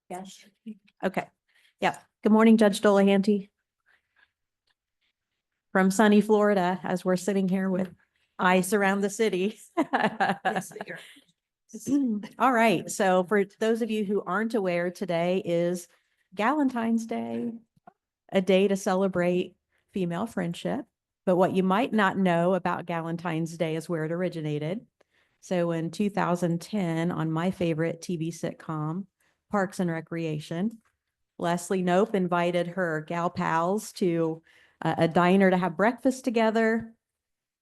Yes. Okay. Yeah. Good morning, Judge Dolahanty. From sunny Florida, as we're sitting here with ice around the city. All right. So for those of you who aren't aware, today is Galentine's Day, a day to celebrate female friendship. But what you might not know about Galentine's Day is where it originated. So in 2010, on my favorite TV sitcom, Parks and Recreation, Leslie Knope invited her gal pals to a diner to have breakfast together.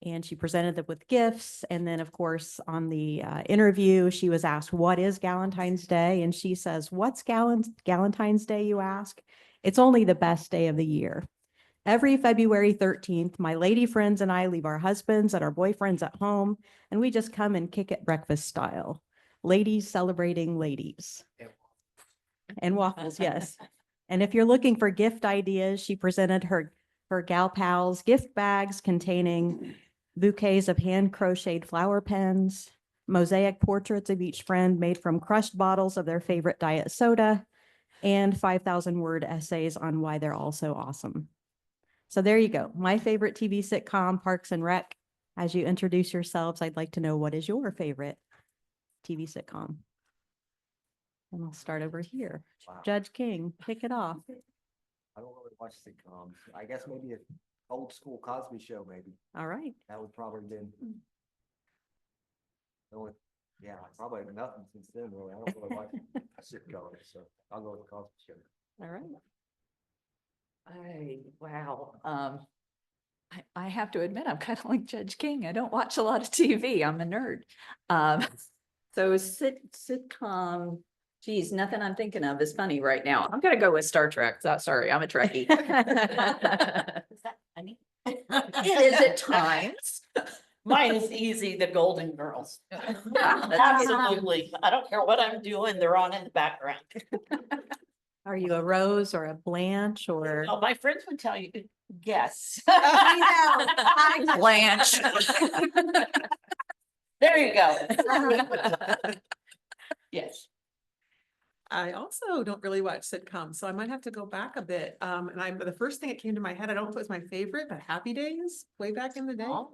And she presented them with gifts. And then, of course, on the interview, she was asked, what is Galentine's Day? And she says, what's Galentine's Day, you ask? It's only the best day of the year. Every February 13th, my lady friends and I leave our husbands and our boyfriends at home, and we just come and kick it breakfast style. Ladies celebrating ladies. And waffles, yes. And if you're looking for gift ideas, she presented her gal pals gift bags containing bouquets of hand crocheted flower pens, mosaic portraits of each friend made from crushed bottles of their favorite diet soda, and 5,000 word essays on why they're all so awesome. So there you go. My favorite TV sitcom, Parks and Rec. As you introduce yourselves, I'd like to know, what is your favorite TV sitcom? And I'll start over here. Wow. Judge King, kick it off. I don't really watch sitcoms. I guess maybe an old school Cosby Show, maybe. All right. That would probably been. Yeah, probably nothing since then, really. I don't really watch sitcoms, so I'll go with the Cosby Show. All right. Wow. I have to admit, I'm kind of like Judge King. I don't watch a lot of TV. I'm a nerd. So sitcom, geez, nothing I'm thinking of is funny right now. I'm gonna go with Star Trek. Sorry, I'm a Trekkie. Is that funny? It is at times. Mine is easy, the Golden Girls. Absolutely. I don't care what I'm doing, they're on in the background. Are you a Rose or a Blanche or? Oh, my friends would tell you, guess. Blanche. There you go. Yes. I also don't really watch sitcoms, so I might have to go back a bit. And the first thing that came to my head, I don't know if it was my favorite, but Happy Days, way back in the day. Oh.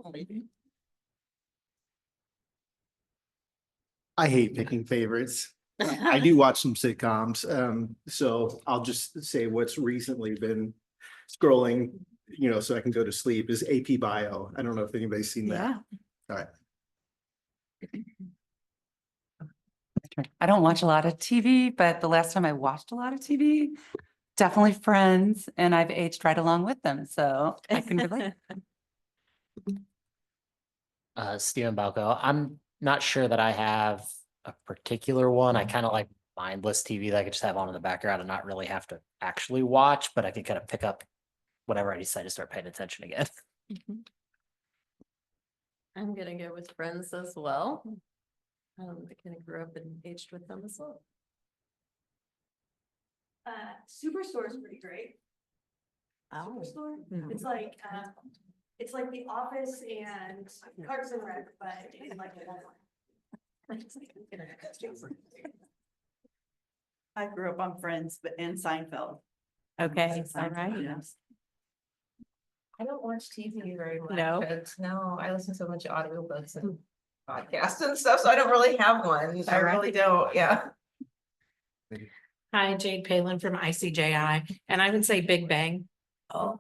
I hate picking favorites. I do watch some sitcoms, so I'll just say what's recently been scrolling, so I can go to sleep, is AP Bio. I don't know if anybody's seen that. Yeah. All right. I don't watch a lot of TV, but the last time I watched a lot of TV, definitely Friends, and I've aged right along with them, so I can relate. Steven Balco. I'm not sure that I have a particular one. I kind of like mindless TV that I could just have on in the background and not really have to actually watch, but I could kind of pick up whenever I decide to start paying attention again. I'm gonna go with Friends as well. I kind of grew up and aged with them as well. Superstore is pretty great. Oh. Superstore, it's like The Office and Parks and Rec, but in like a I grew up on Friends, but in Seinfeld. Okay. All right. I don't watch TV very much. No. No, I listen to a bunch of audiobooks and podcasts and stuff, so I don't really have one. I really don't, yeah. Hi, Jade Palin from ICJI, and I would say Big Bang. Oh.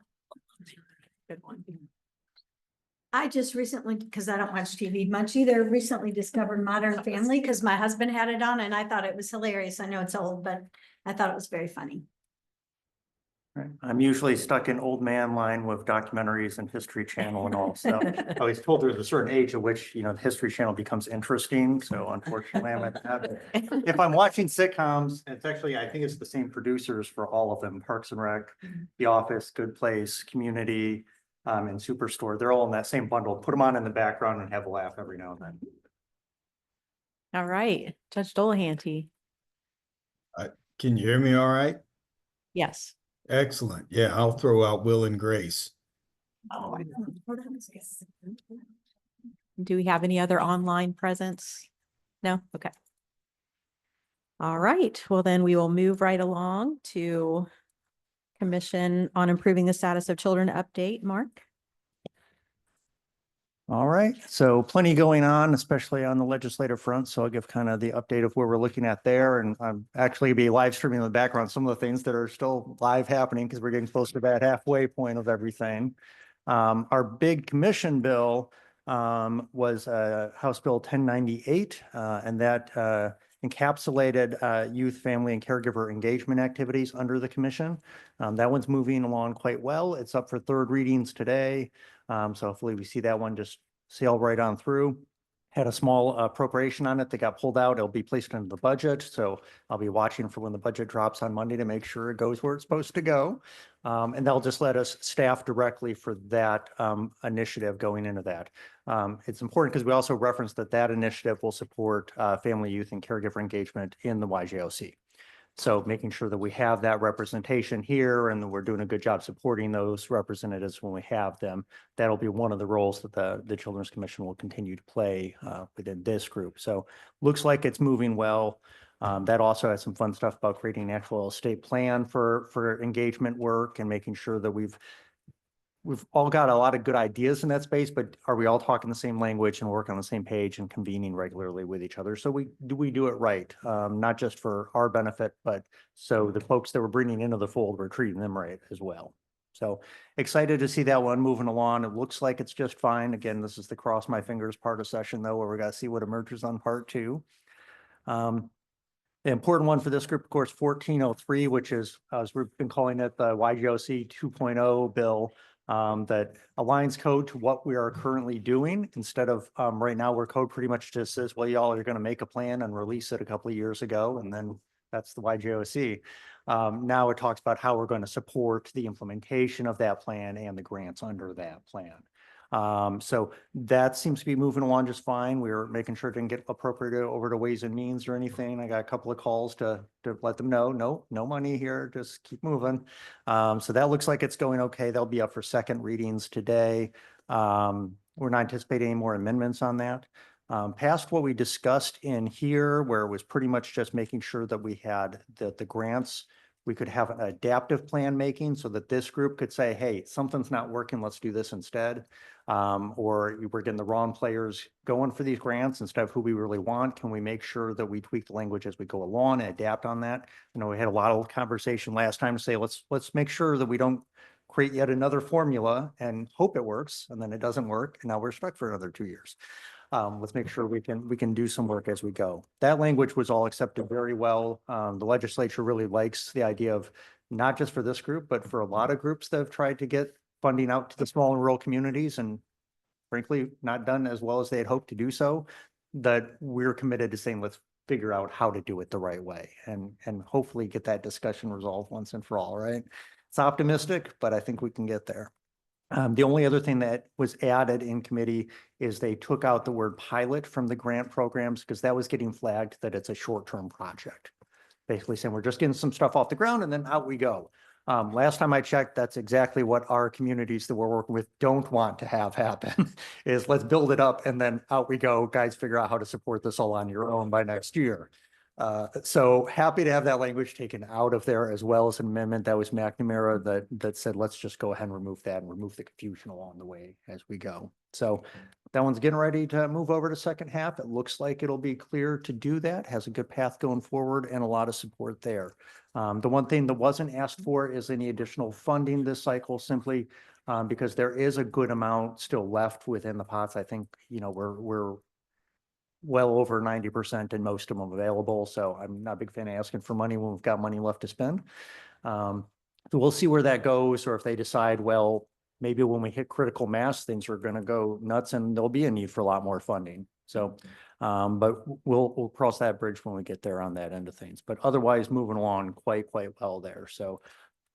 Good one. I just recently, because I don't watch TV much either, recently discovered Modern Family because my husband had it on and I thought it was hilarious. I know it's old, but I thought it was very funny. Right. I'm usually stuck in old man line with documentaries and History Channel and all, so I was told there's a certain age at which, the History Channel becomes interesting, so unfortunately I'm at that. If I'm watching sitcoms, it's actually, I think it's the same producers for all of them, Parks and Rec, The Office, Good Place, Community, and Superstore. They're all in that same bundle. Put them on in the background and have a laugh every now and then. All right. Judge Dolahanty. Can you hear me all right? Yes. Excellent. Yeah, I'll throw out Will and Grace. Oh, do we have any other online presence? No? Okay. All right, well then we will move right along to Commission on Improving the Status of Children update. Mark? All right, so plenty going on, especially on the legislative front. So I'll give kind of the update of where we're looking at there. And I'm actually be live streaming in the background some of the things that are still live happening because we're getting close to that halfway point of everything. Our big commission bill was House Bill 1098, and that encapsulated youth, family, and caregiver engagement activities under the commission. That one's moving along quite well. It's up for third readings today. So hopefully we see that one just sail right on through. Had a small appropriation on it that got pulled out. It'll be placed into the budget. So I'll be watching for when the budget drops on Monday to make sure it goes where it's supposed to go. And they'll just let us staff directly for that initiative going into that. It's important because we also referenced that that initiative will support family, youth, and caregiver engagement in the YJOC. So making sure that we have that representation here and that we're doing a good job supporting those representatives when we have them. That'll be one of the roles that the Children's Commission will continue to play within this group. So looks like it's moving well. That also has some fun stuff about creating an actual state plan for engagement work and making sure that we've all got a lot of good ideas in that space, but are we all talking the same language and working on the same page and convening regularly with each other? So we do it right, not just for our benefit, but so the folks that we're bringing into the fold, we're treating them right as well. So excited to see that one moving along. It looks like it's just fine. Again, this is the cross my fingers part of session though, where we got to see what emerges on part two. The important one for this group, of course, 1403, which is, as we've been calling it, the YGOC 2.0 bill that aligns code to what we are currently doing. Instead of right now, where code pretty much just says, well, y'all are going to make a plan and release it a couple of years ago, and then that's the YGOC. Now it talks about how we're going to support the implementation of that plan and the grants under that plan. So that seems to be moving along just fine. We were making sure it didn't get appropriated over to Ways and Means or anything. I got a couple of calls to let them know, no money here, just keep moving. So that looks like it's going okay. They'll be up for second readings today. We're not anticipating any more amendments on that. Past what we discussed in here, where it was pretty much just making sure that we had the grants, we could have an adaptive plan making so that this group could say, hey, something's not working, let's do this instead. Or we're getting the wrong players going for these grants instead of who we really want. Can we make sure that we tweak the language as we go along and adapt on that? You know, we had a lot of conversation last time to say, let's make sure that we don't create yet another formula and hope it works, and then it doesn't work, and now we're stuck for another 2 years. Let's make sure we can do some work as we go. That language was all accepted very well. The legislature really likes the idea of not just for this group, but for a lot of groups that have tried to get funding out to the small and rural communities and frankly, not done as well as they had hoped to do so, that we're committed to saying, let's figure out how to do it the right way and hopefully get that discussion resolved once and for all, right? It's optimistic, but I think we can get there. The only other thing that was added in committee is they took out the word pilot from the grant programs because that was getting flagged that it's a short-term project. Basically saying we're just getting some stuff off the ground and then out we go. Last time I checked, that's exactly what our communities that we're working with don't want to have happen is let's build it up and then out we go. Guys, figure out how to support this all on your own by next year. So happy to have that language taken out of there, as well as an amendment that was McNamara that said, let's just go ahead and remove that and remove the confusion along the way as we go. So that one's getting ready to move over to second half. It looks like it'll be clear to do that, has a good path going forward and a lot of support there. The one thing that wasn't asked for is any additional funding this cycle, simply because there is a good amount still left within the pots. I think, you know, we're well over 90% and most of them available. So I'm not a big fan of asking for money when we've got money left to spend. So we'll see where that goes, or if they decide, well, maybe when we hit critical mass, things are going to go nuts and there'll be a need for a lot more funding. So, but we'll cross that bridge when we get there on that end of things, but otherwise moving along quite well there. So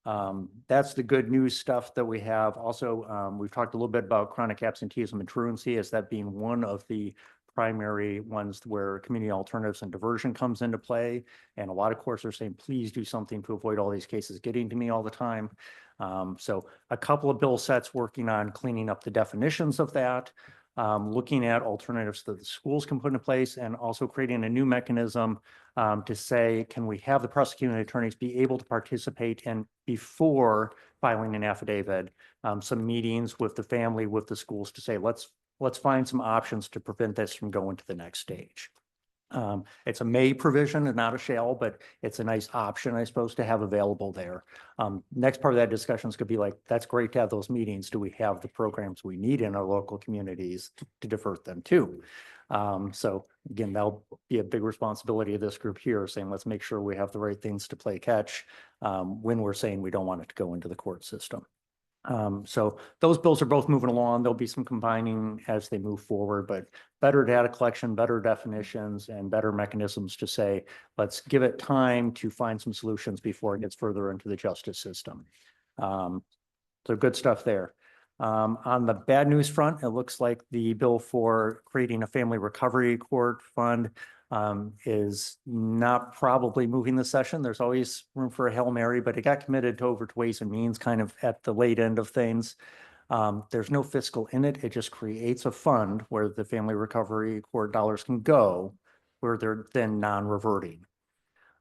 that's the good news stuff that we have. Also, we've talked a little bit about chronic absenteeism and truancy as that being one of the primary ones where community alternatives and diversion comes into play. And a lot of courts are saying, please do something to avoid all these cases getting to me all the time. So a couple of bill sets working on cleaning up the definitions of that. looking at alternatives that the schools can put in place and also creating a new mechanism to say, can we have the prosecuting attorneys be able to participate in before filing an affidavit, some meetings with the family, with the schools to say, let's find some options to prevent this from going to the next stage. It's a may provision and not a shall, but it's a nice option, I suppose, to have available there. Next part of that discussion is going to be like, that's great to have those meetings. Do we have the programs we need in our local communities to divert them to? So again, that'll be a big responsibility of this group here, saying, let's make sure we have the right things to play catch when we're saying we don't want it to go into the court system. So those bills are both moving along. There'll be some combining as they move forward, but better data collection, better definitions, and better mechanisms to say, let's give it time to find some solutions before it gets further into the justice system. So good stuff there. On the bad news front, it looks like the bill for creating a family recovery court fund is not probably moving the session. There's always room for a Hail Mary, but it got committed to over to Ways and Means kind of at the late end of things. There's no fiscal in it. It just creates a fund where the family recovery court dollars can go where they're then non-reverting.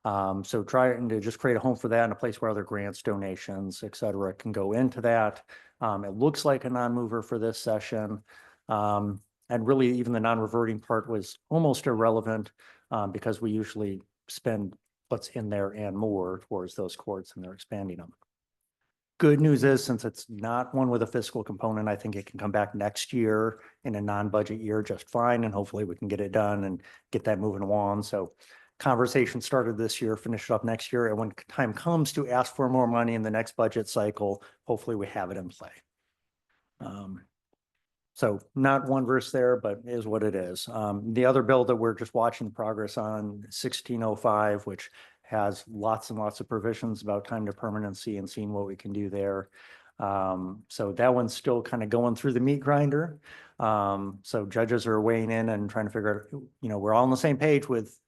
So trying to just create a home for that and a place where other grants, donations, et cetera, can go into that. It looks like a non-mover for this session. And really even the non-reverting part was almost irrelevant because we usually spend what's in there and more towards those courts and they're expanding them. Good news is, since it's not one with a fiscal component, I think it can come back next year in a non-budget year just fine. And hopefully we can get it done and get that moving along. So conversation started this year, finish it up next year. And when time comes to ask for more money in the next budget cycle, hopefully we have it in play. So not one verse there, but is what it is. The other bill that we're just watching progress on, 1605, which has lots and lots of provisions about time to permanency and seeing what we can do there. So that one's still kind of going through the meat grinder. So judges are weighing in and trying to figure out, we're all on the same page with,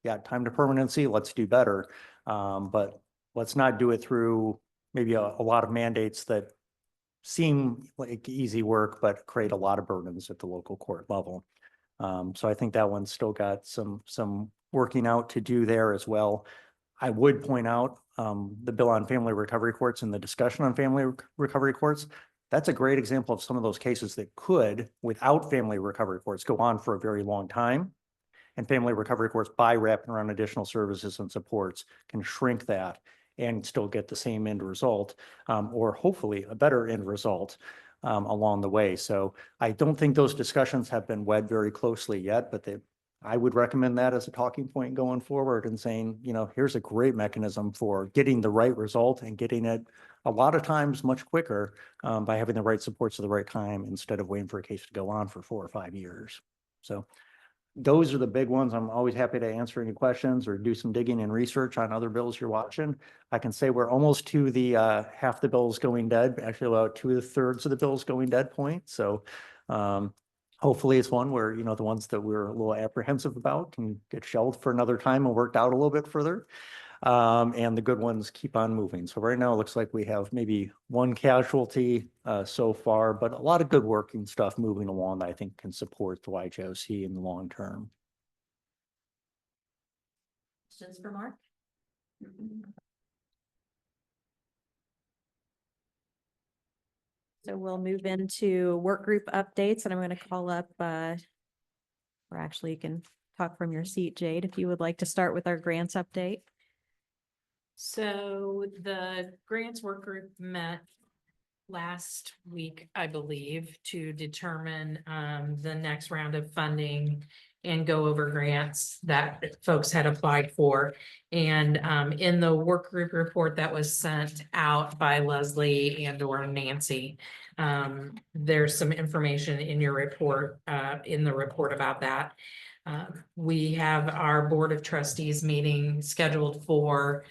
yeah, time to permanency, let's do better. But let's not do it through maybe a lot of mandates that seem like easy work, but create a lot of burdens at the local court level. So I think that one's still got some working out to do there as well. I would point out the bill on family recovery courts and the discussion on family recovery courts. That's a great example of some of those cases that could, without family recovery courts, go on for a very long time. And family recovery courts, by wrapping around additional services and supports, can shrink that and still get the same end result, or hopefully a better end result along the way. So I don't think those discussions have been wed very closely yet, but I would recommend that as a talking point going forward and saying, here's a great mechanism for getting the right result and getting it a lot of times much quicker by having the right supports at the right time instead of waiting for a case to go on for 4 or 5 years. So those are the big ones. I'm always happy to answer any questions or do some digging and research on other bills you're watching. I can say we're almost to the half the bills going dead, actually about 2/3 of the bills going dead point. So hopefully it's one where, the ones that we're a little apprehensive about can get shelved for another time and worked out a little bit further. And the good ones keep on moving. So right now it looks like we have maybe one casualty so far, but a lot of good working stuff moving along that I think can support the YJOC in the long term. Questions for Mark? So we'll move into work group updates, and I'm going to call up, or actually you can talk from your seat, Jade, if you would like to start with our grants update. So the grants work group met last week, I believe, to determine the next round of funding and go over grants that folks had applied for. And in the work group report that was sent out by Leslie and or Nancy, there's some information in your report, in the report about that. We have our Board of Trustees meeting scheduled for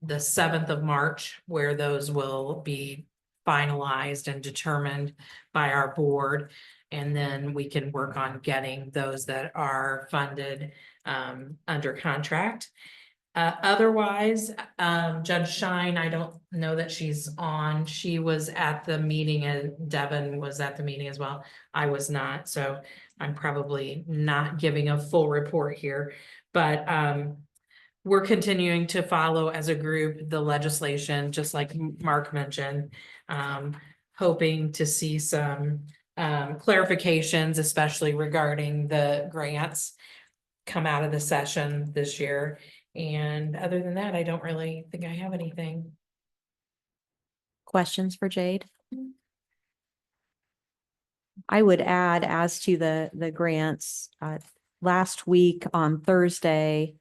the 7th of March, where those will be finalized and determined by our board. And then we can work on getting those that are funded under contract. Otherwise, Judge Shine, I don't know that she's on. She was at the meeting and Devin was at the meeting as well. I was not, so I'm probably not giving a full report here. But we're continuing to follow as a group the legislation, just like Mark mentioned. Hoping to see some clarifications, especially regarding the grants come out of the session this year. And other than that, I don't really think I have anything. Questions for Jade? I would add as to the grants, last week on Thursday,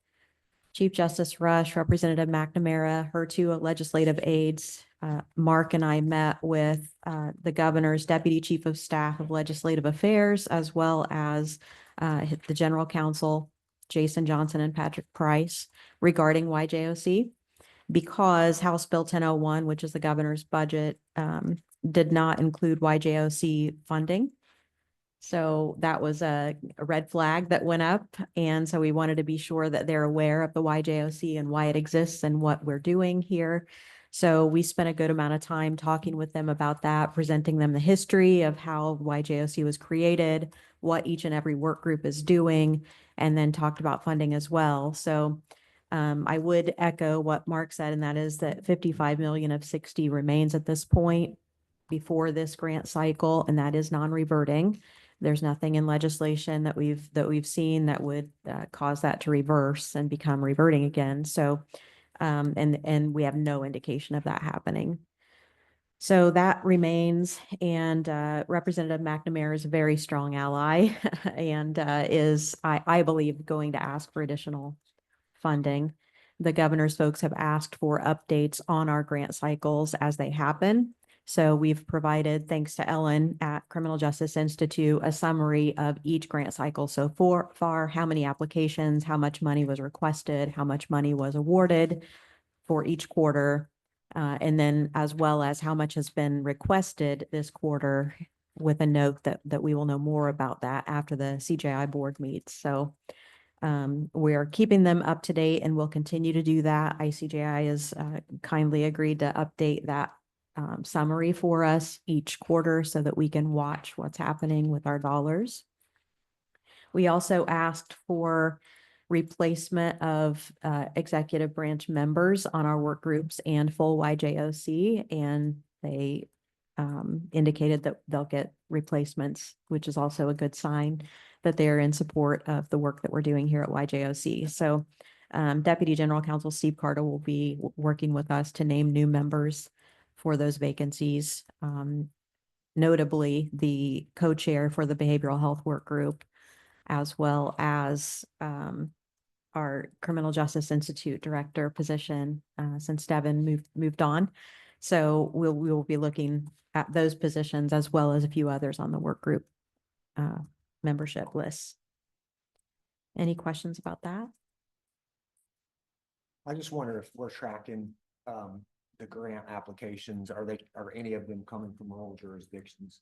Chief Justice Rush, Representative McNamara, her two legislative aides, Mark and I met with the governor's deputy chief of staff of legislative affairs, as well as the general counsel, Jason Johnson and Patrick Price, regarding YJOC. Because House Bill 1001, which is the governor's budget, did not include YJOC funding. So that was a red flag that went up. And so we wanted to be sure that they're aware of the YJOC and why it exists and what we're doing here. So we spent a good amount of time talking with them about that, presenting them the history of how YJOC was created, what each and every work group is doing, and then talked about funding as well. So I would echo what Mark said, and that is that 55 million of 60 remains at this point before this grant cycle, and that is non-reverting. There's nothing in legislation that we've seen that would cause that to reverse and become reverting again. So, and we have no indication of that happening. So that remains, and Representative McNamara is a very strong ally and is, I believe, going to ask for additional funding. The governor's folks have asked for updates on our grant cycles as they happen. So we've provided, thanks to Ellen at Criminal Justice Institute, a summary of each grant cycle so far, how many applications, how much money was requested, how much money was awarded for each quarter, and then as well as how much has been requested this quarter, with a note that we will know more about that after the CJI board meets. So we are keeping them up to date and will continue to do that. ICJI has kindly agreed to update that summary for us each quarter so that we can watch what's happening with our dollars. We also asked for replacement of executive branch members on our work groups and full YJOC, and they indicated that they'll get replacements, which is also a good sign that they're in support of the work that we're doing here at YJOC. So Deputy General Counsel Steve Carter will be working with us to name new members for those vacancies. Notably, the co-chair for the Behavioral Health Work Group, as well as our Criminal Justice Institute director position, since Devin moved on. So we will be looking at those positions as well as a few others on the work group membership lists. Any questions about that? I just wonder if we're tracking the grant applications, are any of them coming from rural jurisdictions?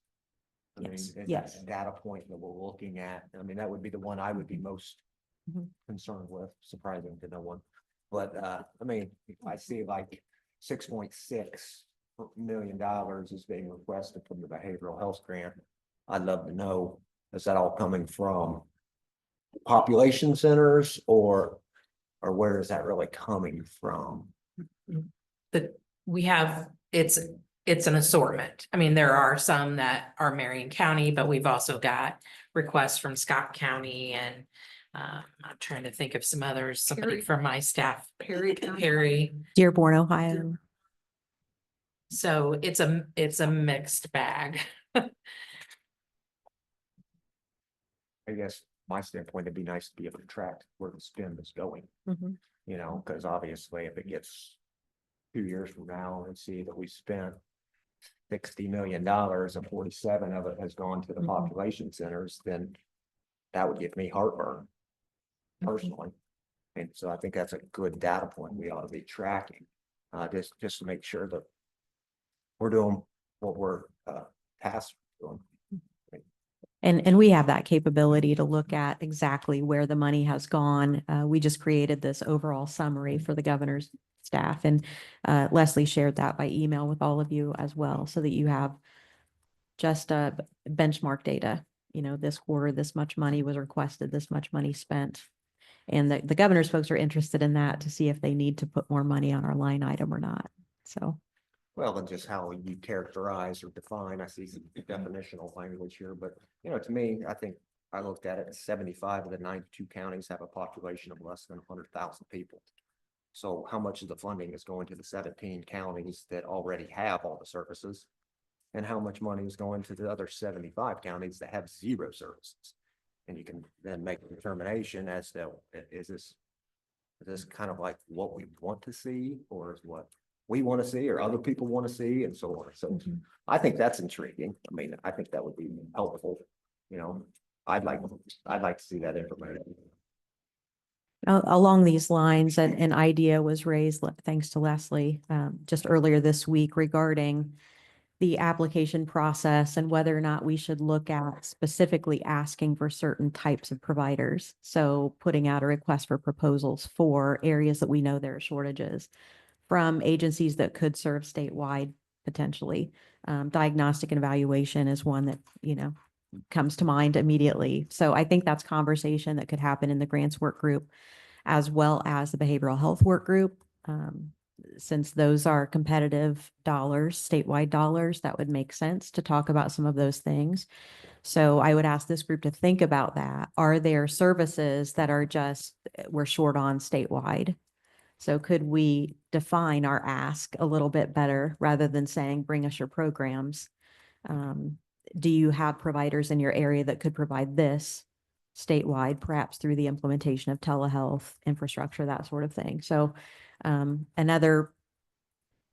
I mean, Yes. is that Yes. a data point that we're looking at? I mean, that would be the one I would be most Mhm. concerned with, surprising to no one. But I mean, if I see like $6.6 million is being requested from the behavioral health grant, I'd love to know, is that all coming from population centers or where is that really coming from? We have, it's an assortment. I mean, there are some that are Marion County, but we've also got requests from Scott County and I'm trying to think of some others, somebody Perry. from my staff, Perry County. Perry. Dearborn, Ohio. So it's a mixed bag. I guess my standpoint, it'd be nice to be able to track where the spend is going, Mhm. you know, because obviously if it gets 2 years from now and see that we spent $60 million and 47 of it has gone to the Mhm. population centers, then that would give me heartburn personally. And so I think that's a good data point we ought to be tracking, just to make sure that we're doing what we're tasked with doing. And we have that capability to look at exactly where the money has gone. We just created this overall summary for the governor's staff, and Leslie shared that by email with all of you as well, so that you have just benchmark data. You know, this quarter, this much money was requested, this much money spent. And the governor's folks are interested in that to see if they need to put more money on our line item or not. So. Well, and just how you characterize or define, I see some definitional language here, but you know, to me, I think I looked at it, 75 of the 92 counties have a population of less than 100,000 people. So how much of the funding is going to the 17 counties that already have all the services? And how much money is going to the other 75 counties that have zero services? And you can then make a determination as to, is this kind of like what we want to see, or is what we want to see, or other people want to see, and so on. So I think that's intriguing. I mean, I think that would be helpful. You know, I'd like to see that information. Along these lines, an idea was raised, thanks to Leslie, just earlier this week regarding the application process and whether or not we should look at specifically asking for certain types of providers. So putting out a request for proposals for areas that we know there are shortages from agencies that could serve statewide potentially. Diagnostic and evaluation is one that, you know, comes to mind immediately. So I think that's conversation that could happen in the grants work group as well as the behavioral health work group. Since those are competitive dollars, statewide dollars, that would make sense to talk about some of those things. So I would ask this group to think about that. Are there services that are just, we're short on statewide? So could we define our ask a little bit better rather than saying, bring us your programs? Do you have providers in your area that could provide this statewide, perhaps through the implementation of telehealth infrastructure, that sort of thing? So another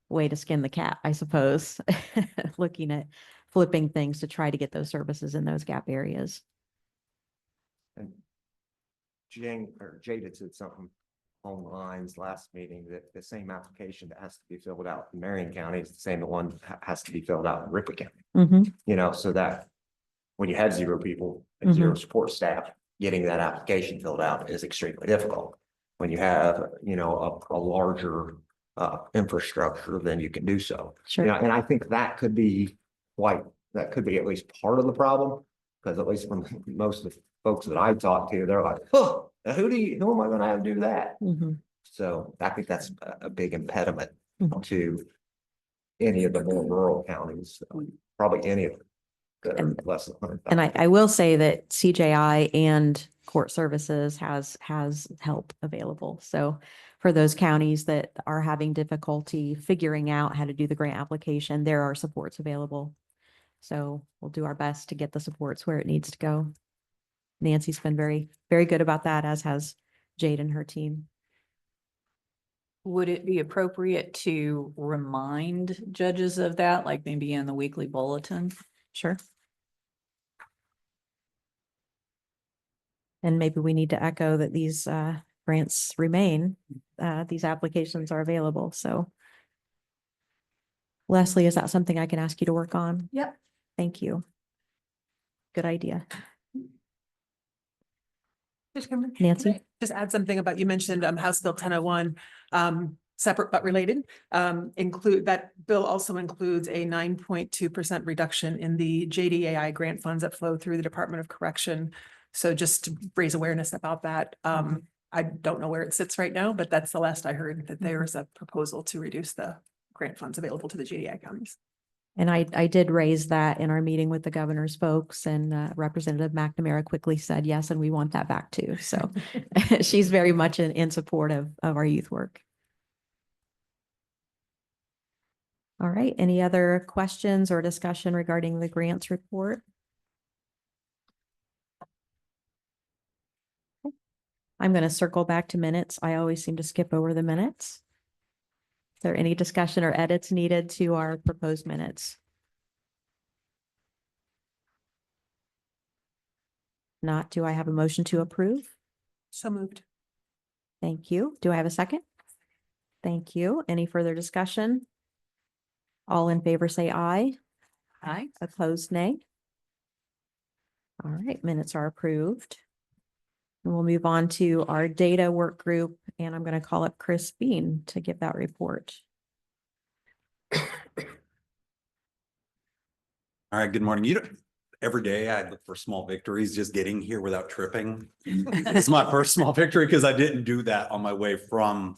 way to skin the cat, I suppose, looking at flipping things to try to get those services in those gap areas. And Jada said something along the lines last meeting that the same application that has to be filled out in Marion County is the same one that has to be filled out in Ripley County. You know, so that when you have zero people and zero support staff, getting that application filled out is extremely difficult. When you have, you know, a larger infrastructure, then you can do so. Sure. You know, and I think that could be at least part of the problem, because at least from most of the folks that I talk to, they're like, oh, who am I going to have to do that? So I think that's a big impediment to any of the more rural counties, probably any of them that are less than 100,000. And I will say that CJI and court services has help available. So for those counties that are having difficulty figuring out how to do the grant application, there are supports available. So we'll do our best to get the supports where it needs to go. Nancy's been very, very good about that, as has Jade and her team. Would it be appropriate to remind judges of that, like maybe in the weekly bulletin? Sure. And maybe we need to echo that these grants remain, these applications are available. So Leslie, is that something I can ask you to work on? Yep. Thank you. Good idea. Nancy? Just add something about, you mentioned House Bill 1001, separate but related. Include that bill also includes a 9.2% reduction in the JDAI grant funds that flow through the Department of Correction. So just to raise awareness about that. I don't know where it sits right now, but that's the last I heard, that there is a proposal to reduce the grant funds available to the JDI counties. And I did raise that in our meeting with the governor's folks, and Representative McNamara quickly said yes, and we want that back too. So she's very much in support of our youth work. All right, any other questions or discussion regarding the grants report? I'm going to circle back to minutes. I always seem to skip over the minutes. Is there any discussion or edits needed to our proposed minutes? Not, do I have a motion to approve? So moved. Thank you. Do I have a second? Thank you. Any further discussion? All in favor say aye. Aye. Opposed, nay. All right, minutes are approved. And we'll move on to our data work group, and I'm going to call up Chris Bean to give that report. All right, good morning. Every day I look for small victories, just getting here without tripping. It's my first small victory because I didn't do that on my way from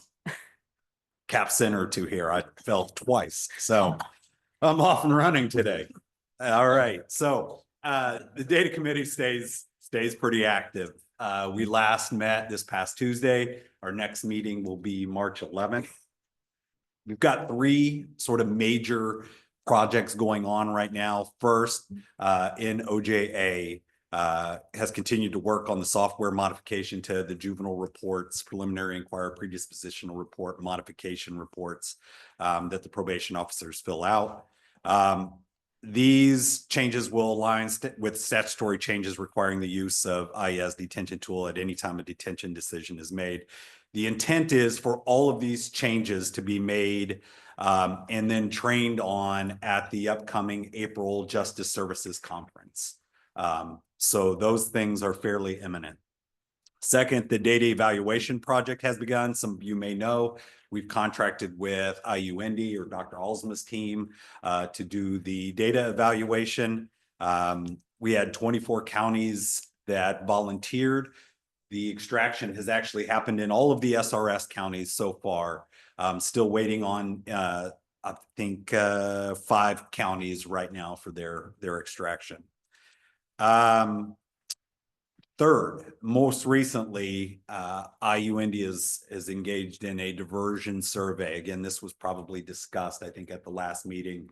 Cap Center to here. I fell twice, so I'm off and running today. All right, so the data committee stays pretty active. We last met this past Tuesday. Our next meeting will be March 11th. We've got 3 sort of major projects going on right now. First, in OJA, has continued to work on the software modification to the juvenile reports, preliminary inquiry predispositional report, modification reports that the probation officers fill out. These changes will align with statutory changes requiring the use of IES detention tool at any time a detention decision is made. The intent is for all of these changes to be made and then trained on at the upcoming April Justice Services Conference. So those things are fairly imminent. Second, the data evaluation project has begun. Some of you may know we've contracted with IUND or Dr. Alsma's team to do the data evaluation. We had 24 counties that volunteered. The extraction has actually happened in all of the SRS counties so far. Still waiting on, I think, 5 counties right now for their extraction. Third, most recently, IUND is engaged in a diversion survey. Again, this was probably discussed, I think, at the last meeting.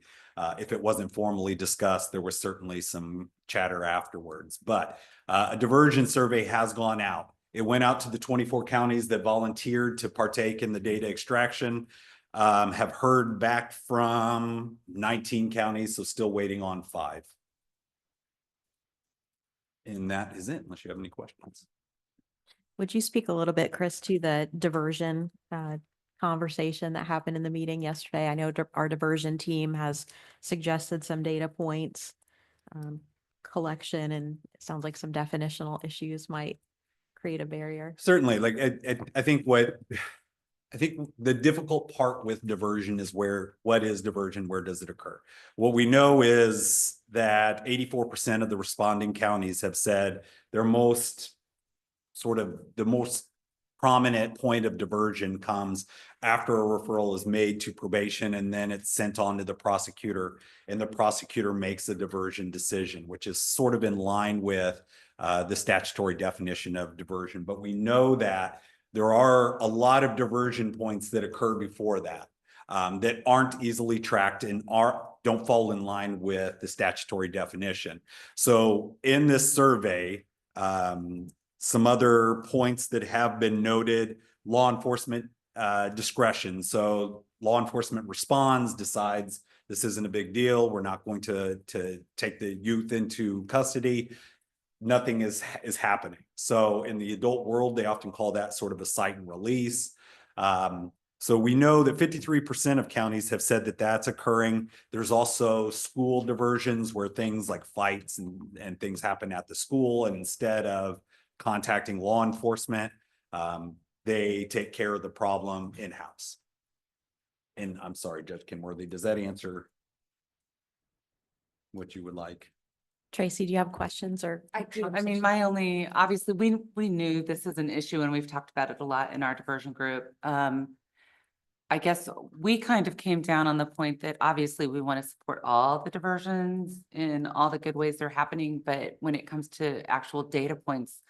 If it wasn't formally discussed, there was certainly some chatter afterwards. But a diversion survey has gone out. It went out to the 24 counties that volunteered to partake in the data extraction. Have heard back from 19 counties, so still waiting on 5. And that is it, unless you have any questions. Would you speak a little bit, Chris, to the diversion conversation that happened in the meeting yesterday? I know our diversion team has suggested some data points, collection, and it sounds like some definitional issues might create a barrier. Certainly, like I think the difficult part with diversion is what is diversion? Where does it occur? What we know is that 84% of the responding counties have said the most prominent point of diversion comes after a referral is made to probation and then it's sent on to the prosecutor, and the prosecutor makes a diversion decision, which is sort of in line with the statutory definition of diversion. But we know that there are a lot of diversion points that occur before that that aren't easily tracked and don't fall in line with the statutory definition. So in this survey, some other points that have been noted: law enforcement discretion. So law enforcement responds, decides this isn't a big deal, we're not going to take the youth into custody. Nothing is happening. So in the adult world, they often call that sort of a cite and release. So we know that 53% of counties have said that that's occurring. There's also school diversions where things like fights and things happen at the school, and instead of contacting law enforcement, they take care of the problem in-house. And I'm sorry, Judge Kenworthy, does that answer what you would like? Tracy, do you have questions or? I do. I mean, obviously, we knew this is an issue and we've talked about it a lot in our diversion group. I guess we kind of came down on the point that obviously we want to support all the diversions in all the good ways they're happening. But when it comes to actual data points,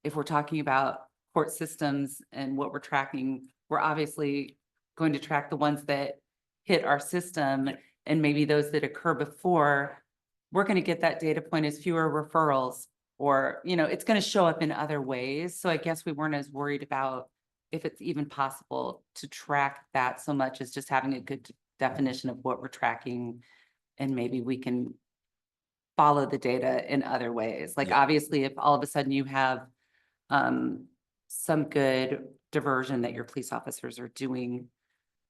if we're talking about court systems and what we're tracking, we're obviously going to track the ones that hit our system, and maybe those that occur before. We're going to get that data point as fewer referrals, or, it's going to show up in other ways. So I guess we weren't as worried about if it's even possible to track that so much as just having a good definition of what we're tracking. And maybe we can follow the data in other ways. Like, obviously, if all of a sudden you have some good diversion that your police officers are doing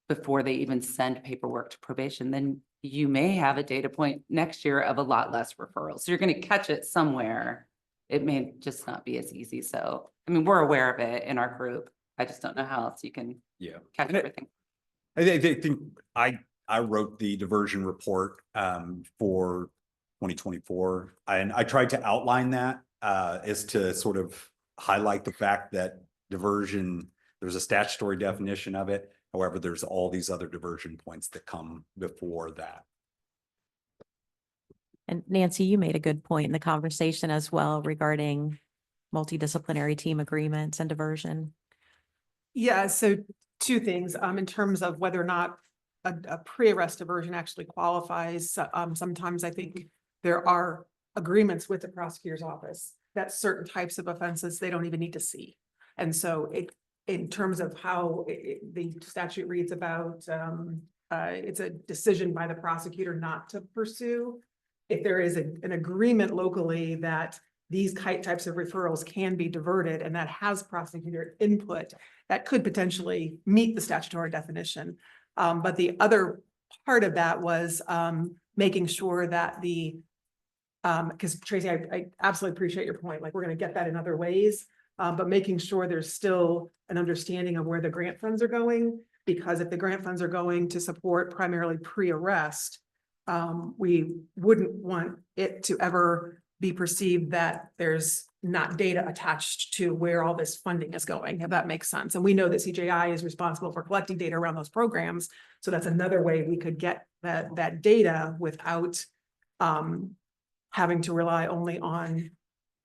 before they even send paperwork to probation, then you may have a data point next year of a lot less referrals. So you're going to catch it somewhere it may just not be as easy. So, I mean, we're aware of it in our group. I just don't know how else you can Yeah. catch And everything. I think I wrote the diversion report for 2024, and I tried to outline that is to sort of highlight the fact that diversion, there's a statutory definition of it. However, there's all these other diversion points that come before that. And Nancy, you made a good point in the conversation as well regarding multidisciplinary team agreements and diversion. Yeah, so two things, in terms of whether or not a pre-arrest diversion actually qualifies. Sometimes I think there are agreements with the prosecutor's office that certain types of offenses, they don't even need to see. And so in terms of how the statute reads about, it's a decision by the prosecutor not to pursue. If there is an agreement locally that these types of referrals can be diverted and that has prosecutor input, that could potentially meet the statutory definition. But the other part of that was making sure that because Tracy, I absolutely appreciate your point, like we're going to get that in other ways, but making sure there's still an understanding of where the grant funds are going, because if the grant funds are going to support primarily pre-arrest, we wouldn't want it to ever be perceived that there's not data attached to where all this funding is going, if that makes sense. And we know that CJI is responsible for collecting data around those programs. So that's another way we could get that data without having to rely only on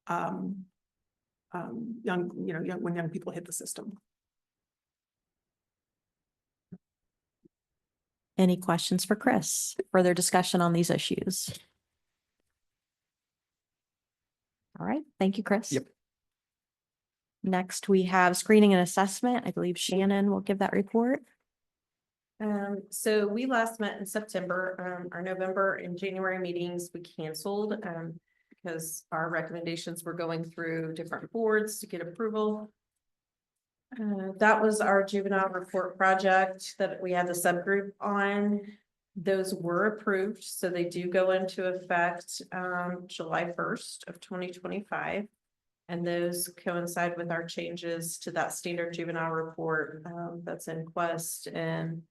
when young people hit the system. Any questions for Chris? Further discussion on these issues? All right, thank you, Chris. Yep. Next, we have screening and assessment. I believe Shannon will give that report. So we last met in September. Our November and January meetings we canceled because our recommendations were going through different boards to get approval. That was our juvenile report project that we had the subgroup on. Those were approved, so they do go into effect July 1st of 2025. And those coincide with our changes to that standard juvenile report that's in Quest and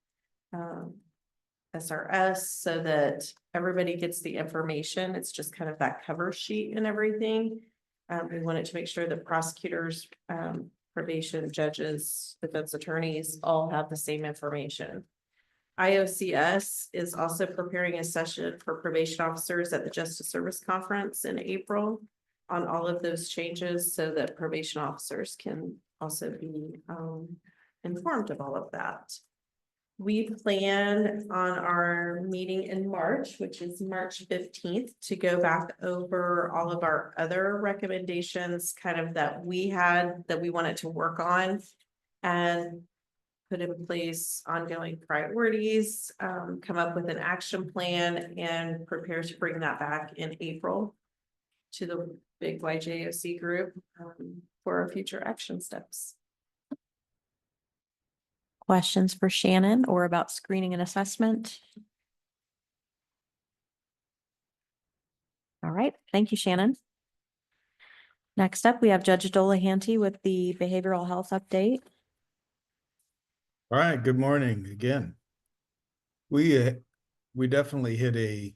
SRS, so that everybody gets the information. It's just kind of that cover sheet and everything. We wanted to make sure that prosecutors, probation judges, defense attorneys all have the same information. IOCS is also preparing a session for probation officers at the Justice Service Conference in April on all of those changes, so that probation officers can also be informed of all of that. We plan on our meeting in March, which is March 15th, to go back over all of our other recommendations kind of that we had that we wanted to work on and put in place ongoing priorities, come up with an action plan and prepare to bring that back in April to the big YJOC group for our future action steps. Questions for Shannon or about screening and assessment? All right, thank you, Shannon. Next up, we have Judge Dolahanty with the behavioral health update. All right, good morning again. We definitely hit a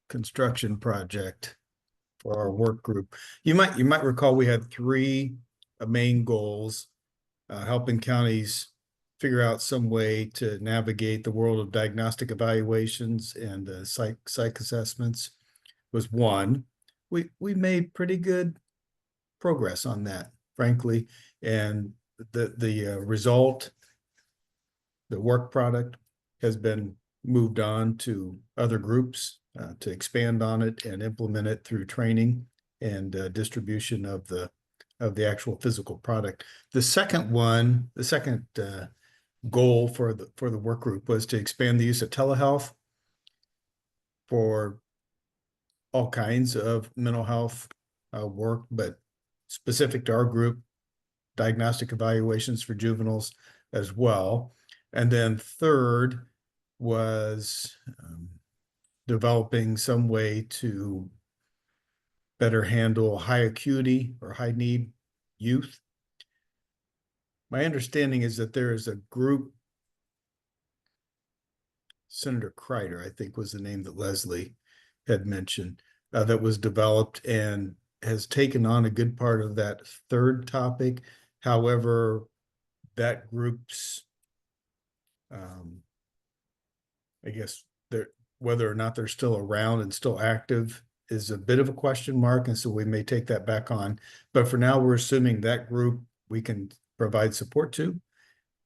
construction project for our work group. You might recall we had three main goals, helping counties figure out some way to navigate the world of diagnostic evaluations and psych assessments was one. We made pretty good progress on that, frankly, and the result, the work product, has been moved on to other groups to expand on it and implement it through training and distribution of the actual physical product. The second goal for the work group was to expand the use of telehealth for all kinds of mental health work, but specific to our group, diagnostic evaluations for juveniles as well. And then third was developing some way to better handle high acuity or high need youth. My understanding is that there is a group, Senator Kreider, I think was the name that Leslie had mentioned, that was developed and has taken on a good part of that third topic. However, that group's, I guess, whether or not they're still around and still active is a bit of a question mark, and so we may take that back on. But for now, we're assuming that group we can provide support to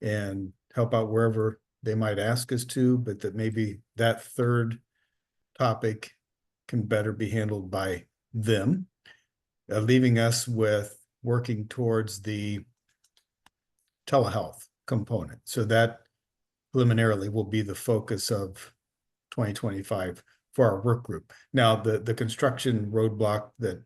and help out wherever they might ask us to, but that maybe that third topic can better be handled by them, leaving us with working towards the telehealth component. So that preliminarily will be the focus of 2025 for our work group. Now, the construction roadblock that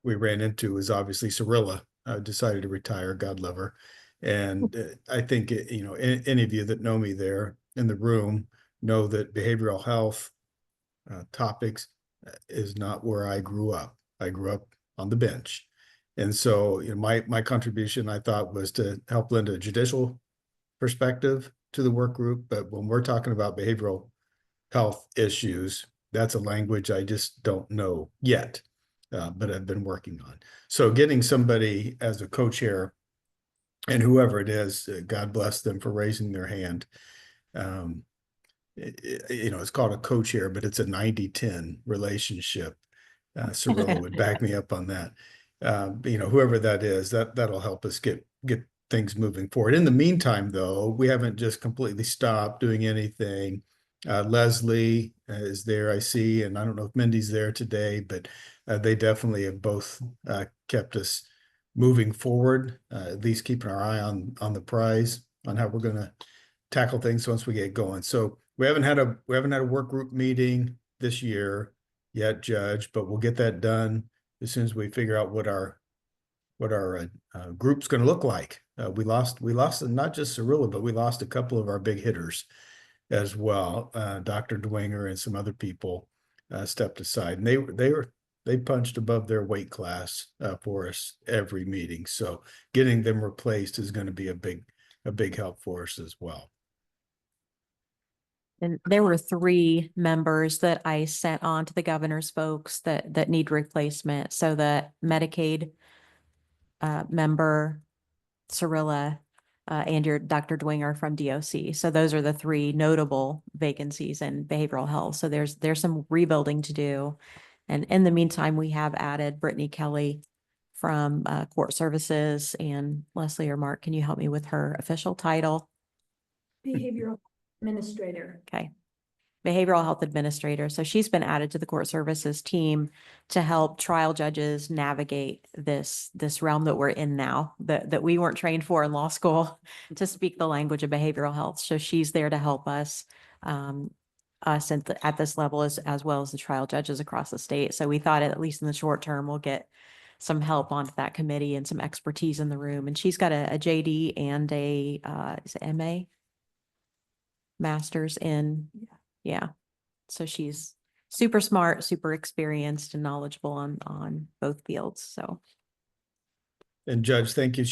we ran into is obviously Cirilla decided to retire, God love her. And I think, you know, any of you that know me there in the room know that behavioral health topics is not where I grew up. I grew up on the bench. And so, you know, my contribution, I thought, was to help lend a judicial perspective to the work group. But when we're talking about behavioral health issues, that's a language I just don't know yet, but I've been working on. So getting somebody as a co-chair, and whoever it is, God bless them for raising their hand. You know, it's called a co-chair, but it's a 90-10 relationship. Cirilla would back me up on that. You know, whoever that is, that'll help us get things moving forward. In the meantime, though, we haven't just completely stopped doing anything. Leslie is there, I see, and I don't know if Mindy's there today, but they definitely have both kept us moving forward, at least keeping our eye on the prize, on how we're going to tackle things once we get going. So we haven't had a work group meeting this year yet, Judge, but we'll get that done as soon as we figure out what our group's going to look like. We lost not just Cirilla, but we lost a couple of our big hitters as well. Dr. Dwenger and some other people stepped aside, and they punched above their weight class for us every meeting. So getting them replaced is going to be a big help for us as well. And there were 3 members that I sent on to the governor's folks that need replacement. So the Medicaid member, Cirilla, and your Dr. Dwenger from DOC. So those are the 3 notable vacancies in behavioral health. So there's some rebuilding to do. And in the meantime, we have added Brittany Kelly from court services, and Leslie or Mark, can you help me with her official title? Behavioral administrator. Okay. Behavioral health administrator. So she's been added to the court services team to help trial judges navigate this realm that we're in now, that we weren't trained for in law school to speak the language of behavioral health. So she's there to help us at this level as well as the trial judges across the state. So we thought at least in the short term, we'll get some help onto that committee and some expertise in the room. And she's got a JD and a is it MA? Master's in, yeah. So she's super smart, super experienced and knowledgeable on both fields. So. And Judge, thank you.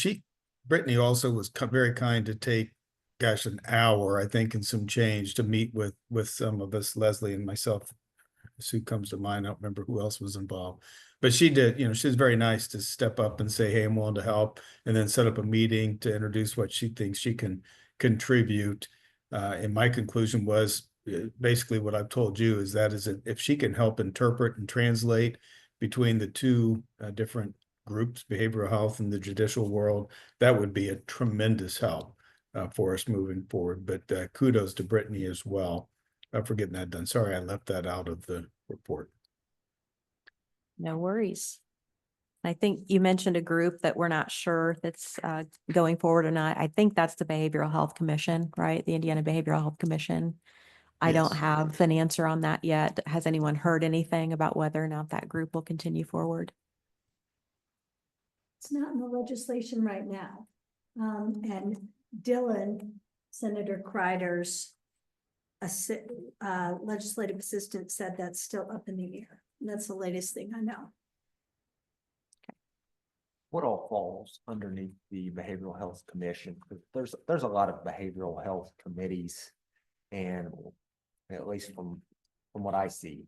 Brittany also was very kind to take, gosh, an hour, I think, and some change to meet with some of us, Leslie and myself. Who comes to mind? I don't remember who else was involved, but she did, you know, she was very nice to step up and say, hey, I'm willing to help, and then set up a meeting to introduce what she thinks she can contribute. And my conclusion was basically what I've told you is if she can help interpret and translate between the 2 different groups, behavioral health and the judicial world, that would be a tremendous help for us moving forward. But kudos to Brittany as well for getting that done. Sorry, I left that out of the report. No worries. I think you mentioned a group that we're not sure that's going forward or not. I think that's the Behavioral Health Commission, right? The Indiana Behavioral Health Commission. I don't Yes. have an answer on that yet. Has anyone heard anything about whether or not that group will continue forward? It's not in the legislation right now. And Dylan, Senator Kreider's legislative assistant, said that's still up in the air. That's the latest thing I know. what all falls underneath the Behavioral Health Commission? 'Cause there's a lot of behavioral health committees, and at least from what I see,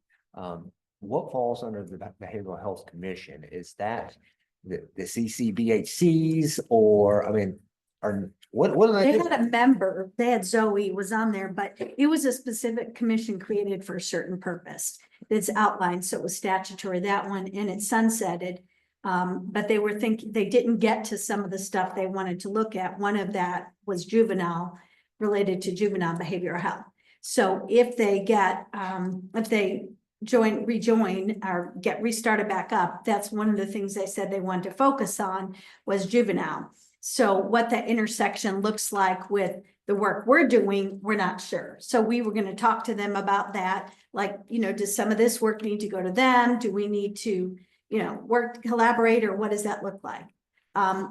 what falls under the Behavioral Health Commission? Is that the CCBHCs, or, I mean, are, what do They they do? had a member, they had Zoe was on there, but it was a specific commission created for a certain purpose. It's outlined, so it was statutory, that one, and it sunsetted. But they were thinking, they didn't get to some of the stuff they wanted to look at. One of that was juvenile, related to juvenile behavioral health. So if they get, if they rejoin or get restarted back up, that's one of the things they said they wanted to focus on was juvenile. So what that intersection looks like with the work we're doing, we're not sure. So we were gonna talk to them about that. Like, does some of this work need to go to them? Do we need to, work, collaborate, or what does that look like?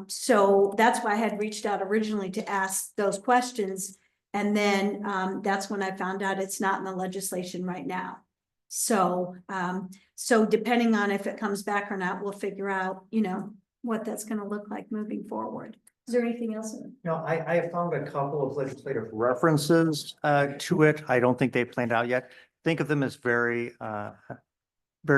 So that's why I had reached out originally to ask those questions. And then, that's when I found out it's not in the legislation right now. So, so depending on if it comes back or not, we'll figure out, what that's gonna look like moving forward. Is there anything else? I have found a couple of legislative references to it. I don't think they planned out yet. Think of them as very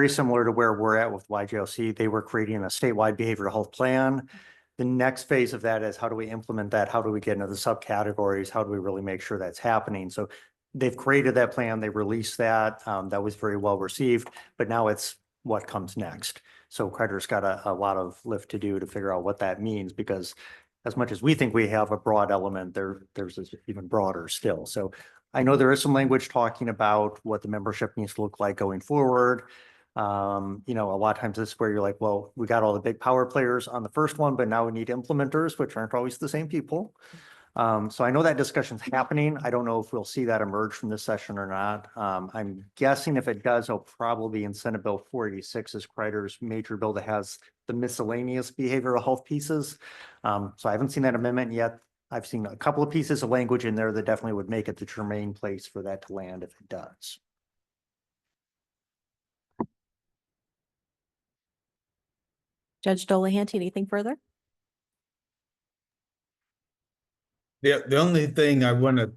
similar to where we're at with YGLC. They were creating a statewide behavioral health plan. The next phase of that is how do we implement that? How do we get into the subcategories? How do we really make sure that's happening? So they've created that plan. They released that. That was very well received, but now it's what comes next. So Creditor's got a lot of lift to do to figure out what that means, because as much as we think we have a broad element, there's this even broader still. So I know there is some language talking about what the membership needs to look like going forward. A lot of times this is where you're like, well, we got all the big power players on the first one, but now we need implementers, which aren't always the same people. So I know that discussion's happening. I don't know if we'll see that emerge from this session or not. I'm guessing if it does, it'll probably be in Senate Bill 486 as Kreider's major bill that has the miscellaneous behavioral health pieces. So I haven't seen that amendment yet. I've seen a couple of pieces of language in there that definitely would make it the germane place for that to land if it does. Judge Dolahanty, anything further? The only thing I want to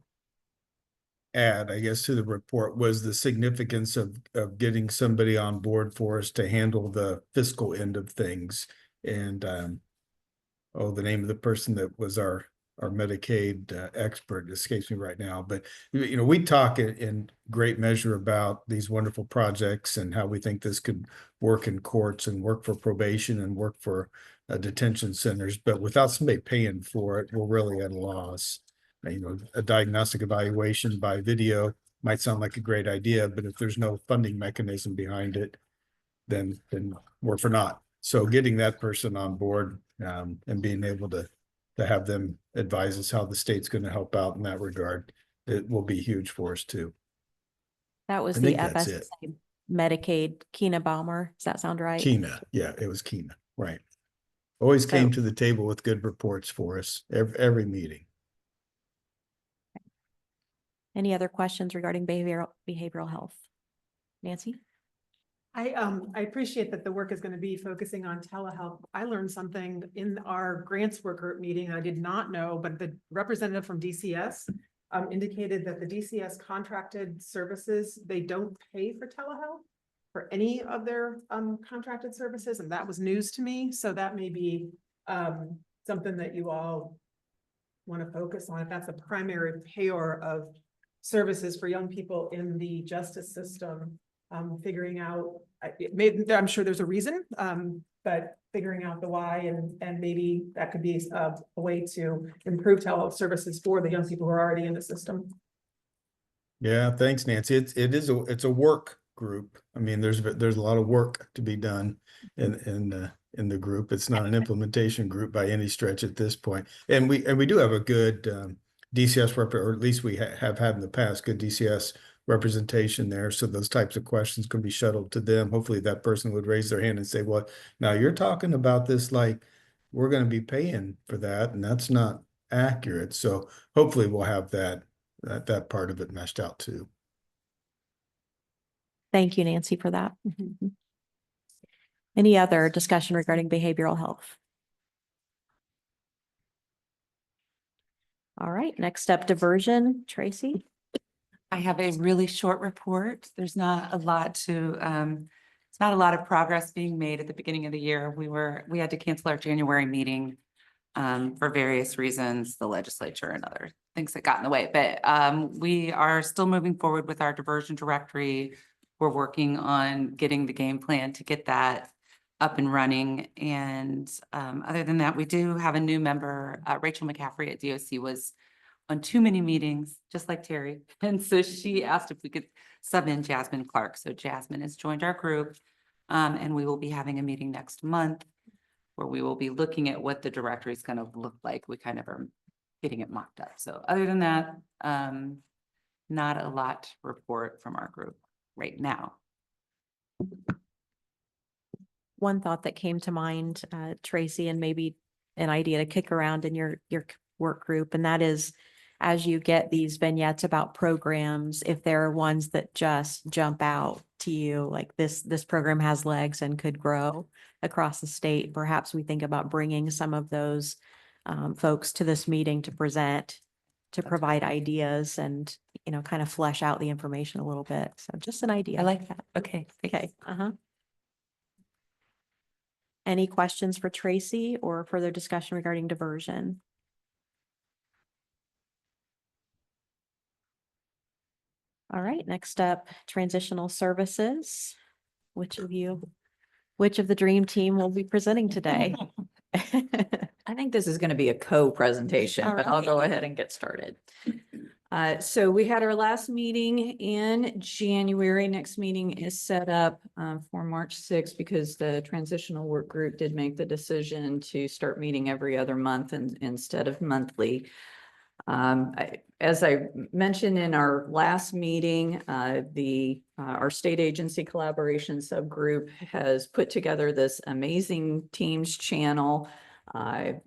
add, I guess, to the report was the significance of getting somebody on board for us to handle the fiscal end of things. And the name of the person that was our Medicaid expert escapes me right now. But we talk in great measure about these wonderful projects and how we think this could work in courts and work for probation and work for detention centers. But without somebody paying for it, we're really at a loss. A diagnostic evaluation by video might sound like a great idea, but if there's no funding mechanism behind it, then we're for naught. So getting that person on board and being able to have them advise us how the state's going to help out in that regard, it will be huge for us too. That was I the think that's FSA it. Medicaid, Keena Baumer. Does that sound right? Keena, yeah, it was Keena, right. Always came to the table with good reports for us, every meeting. Any other questions regarding behavioral health? Nancy? I appreciate that the work is going to be focusing on telehealth. I learned something in our grants work group meeting I did not know, but the representative from DCS indicated that the DCS contracted services, they don't pay for telehealth for any of their contracted services, and that was news to me. So that may be something that you all want to focus on, if that's a primary payer of services for young people in the justice system. Figuring out, I'm sure there's a reason, but figuring out the why and maybe that could be a way to improve telehealth services for the young people who are already in the system. Yeah, thanks, Nancy. It's a work group. I mean, there's a lot of work to be done in the group. It's not an implementation group by any stretch at this point. And we do have a good DCS rep, or at least we have had in the past, good DCS representation there. So those types of questions can be shuttled to them. Hopefully that person would raise their hand and say, well, now you're talking about this like we're going to be paying for that, and that's not accurate. So hopefully we'll have that part of it meshed out too. Thank you, Nancy, for that. Any other discussion regarding behavioral health? All right, next up, diversion, Tracy. I have a really short report. There's not a lot to, it's not a lot of progress being made at the beginning of the year. We had to cancel our January meeting for various reasons, the legislature and other things that got in the way, but we are still moving forward with our diversion directory. We're working on getting the game plan to get that up and running. And other than that, we do have a new member, Rachel McCaffrey at DOC was on too many meetings, just like Terry. And so she asked if we could sub in Jasmine Clark. So Jasmine has joined our group. And we will be having a meeting next month where we will be looking at what the directory is going to look like. We kind of are getting it mocked up. So other than that, not a lot to report from our group right now. One thought that came to mind, Tracy, and maybe an idea to kick around in your work group, and that is, as you get these vignettes about programs, if there are ones that just jump out to you, like this program has legs and could grow across the state, perhaps we think about bringing some of those folks to this meeting to present, to provide ideas and, kind of flesh out the information a little bit. So just an idea. I like that. Okay. Okay. Any questions for Tracy or further discussion regarding diversion? All right, next up, transitional services. Which of the dream team will be presenting today? I think this is going to be a co-presentation, All but I'll go right. ahead and get started. So we had our last meeting in January. Next meeting is set up for March 6th because the transitional work group did make the decision to start meeting every other month instead of monthly. As I mentioned in our last meeting, our state agency collaboration subgroup has put together this amazing Teams channel.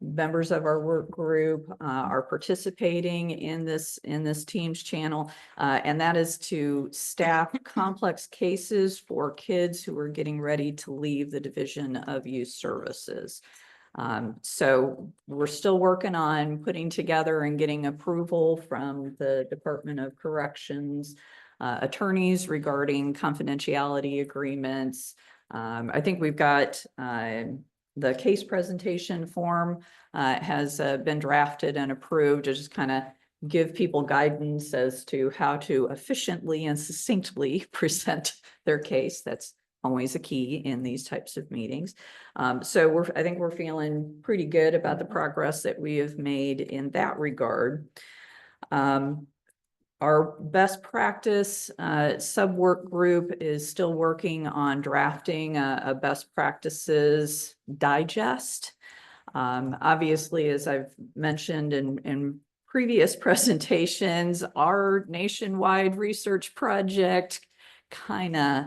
Members of our work group are participating in this Teams channel, and that is to staff complex cases for kids who are getting ready to leave the Division of Youth Services. So we're still working on putting together and getting approval from the Department of Corrections attorneys regarding confidentiality agreements. I think we've got the case presentation form has been drafted and approved to just kind of give people guidance as to how to efficiently and succinctly present their case. That's always a key in these types of meetings. So I think we're feeling pretty good about the progress that we have made in that regard. Our best practice sub-work group is still working on drafting a best practices digest. Obviously, as I've mentioned in previous presentations, our nationwide research project kind of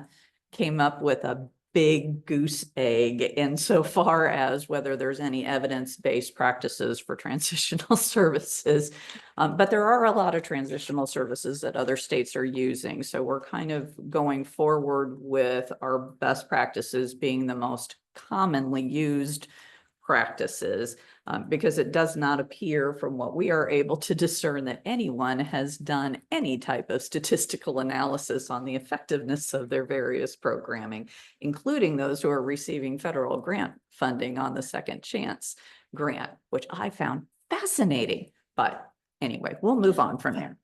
came up with a big goose egg insofar as whether there's any evidence-based practices for transitional services. But there are a lot of transitional services that other states are using. So we're kind of going forward with our best practices being the most commonly used practices, because it does not appear from what we are able to discern that anyone has done any type of statistical analysis on the effectiveness of their various programming, including those who are receiving federal grant funding on the Second Chance grant, which I found fascinating. But anyway, we'll move on from there.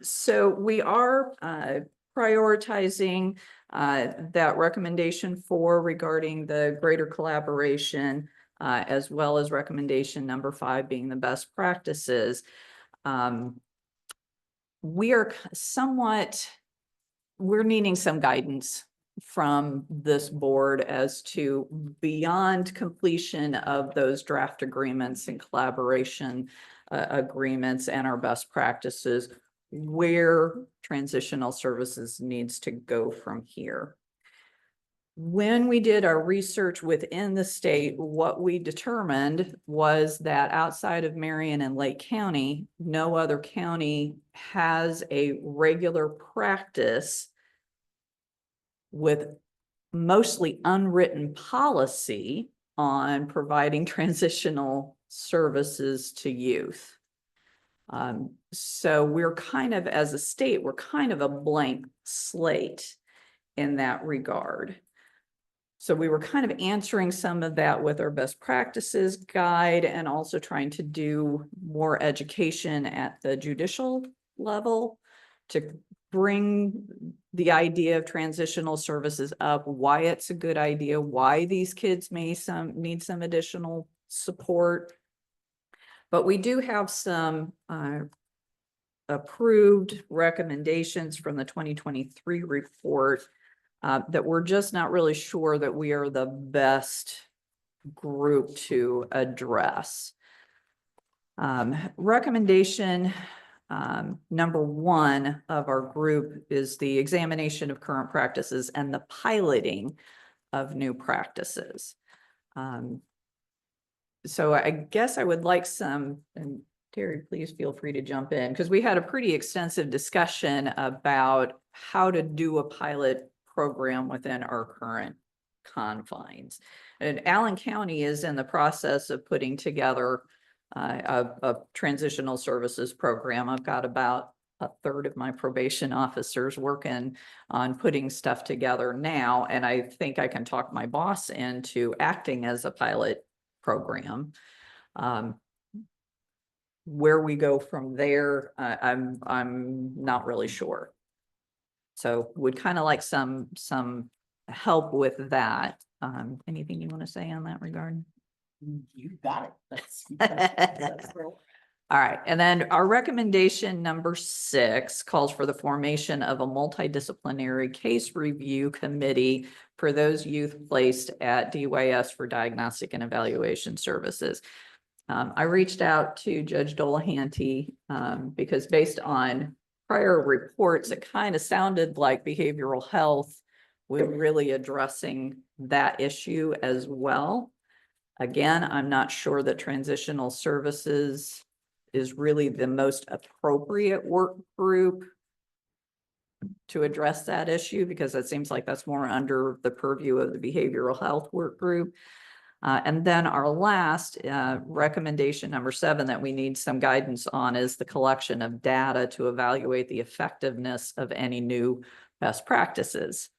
So we are prioritizing that recommendation 4 regarding the greater collaboration, as well as recommendation number 5 being the best practices. We're needing some guidance from this board as to, beyond completion of those draft agreements and collaboration agreements and our best practices, where transitional services needs to go from here. When we did our research within the state, what we determined was that outside of Marion and Lake County, no other county has a regular practice with mostly unwritten policy on providing transitional services to youth. So we're kind of, as a state, we're kind of a blank slate in that regard. So we were kind of answering some of that with our best practices guide and also trying to do more education at the judicial level to bring the idea of transitional services up, why it's a good idea, why these kids may need some additional support. But we do have some approved recommendations from the 2023 report that we're just not really sure that we are the best group to address. Recommendation number 1 of our group is the examination of current practices and the piloting of new practices. So I guess I would like some, and Terry, please feel free to jump in, because we had a pretty extensive discussion about how to do a pilot program within our current confines. And Allen County is in the process of putting together a transitional services program. I've got about a third of my probation officers working on putting stuff together now, and I think I can talk my boss into acting as a pilot program. Where we go from there, I'm not really sure. So would kind of like some help with that. Anything you want to say on that regard? You got it. That's real. All right, and then our recommendation number 6 calls for the formation of a multidisciplinary case review committee for those youth placed at DYS for diagnostic and evaluation services. I reached out to Judge Dolahanty because based on prior reports, it kind of sounded like behavioral health was really addressing that issue as well. Again, I'm not sure that transitional services is really the most appropriate work group to address that issue, because it seems like that's more under the purview of the behavioral health work group. And then our last recommendation, number 7, that we need some guidance on is the collection of data to evaluate the effectiveness of any new best practices.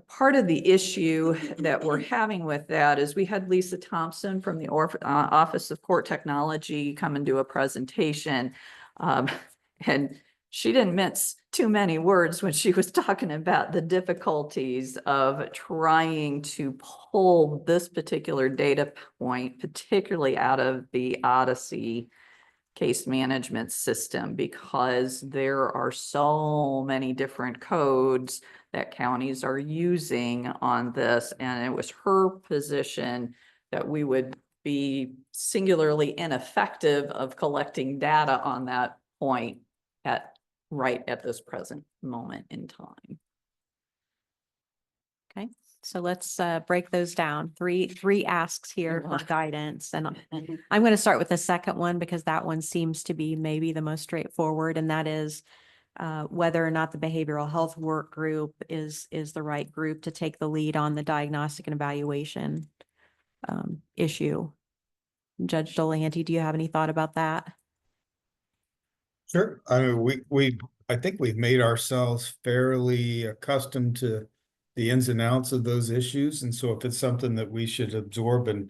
Part of the issue that we're having with that is we had Lisa Thompson from the Office of Court Technology come and do a presentation. And she didn't mince too many words when she was talking about the difficulties of trying to pull this particular data point, particularly out of the Odyssey case management system, because there are so many different codes that counties are using on this. And it was her position that we would be singularly ineffective of collecting data on that point right at this present moment in time. Okay, so let's break those down. Three asks here for guidance. And I'm going to start with the second one because that one seems to be maybe the most straightforward, and that is whether or not the behavioral health work group is the right group to take the lead on the diagnostic and evaluation issue. Judge Dolahanty, do you have any thought about that? Sure. I mean, I think we've made ourselves fairly accustomed to the ins and outs of those issues. And so if it's something that we should absorb and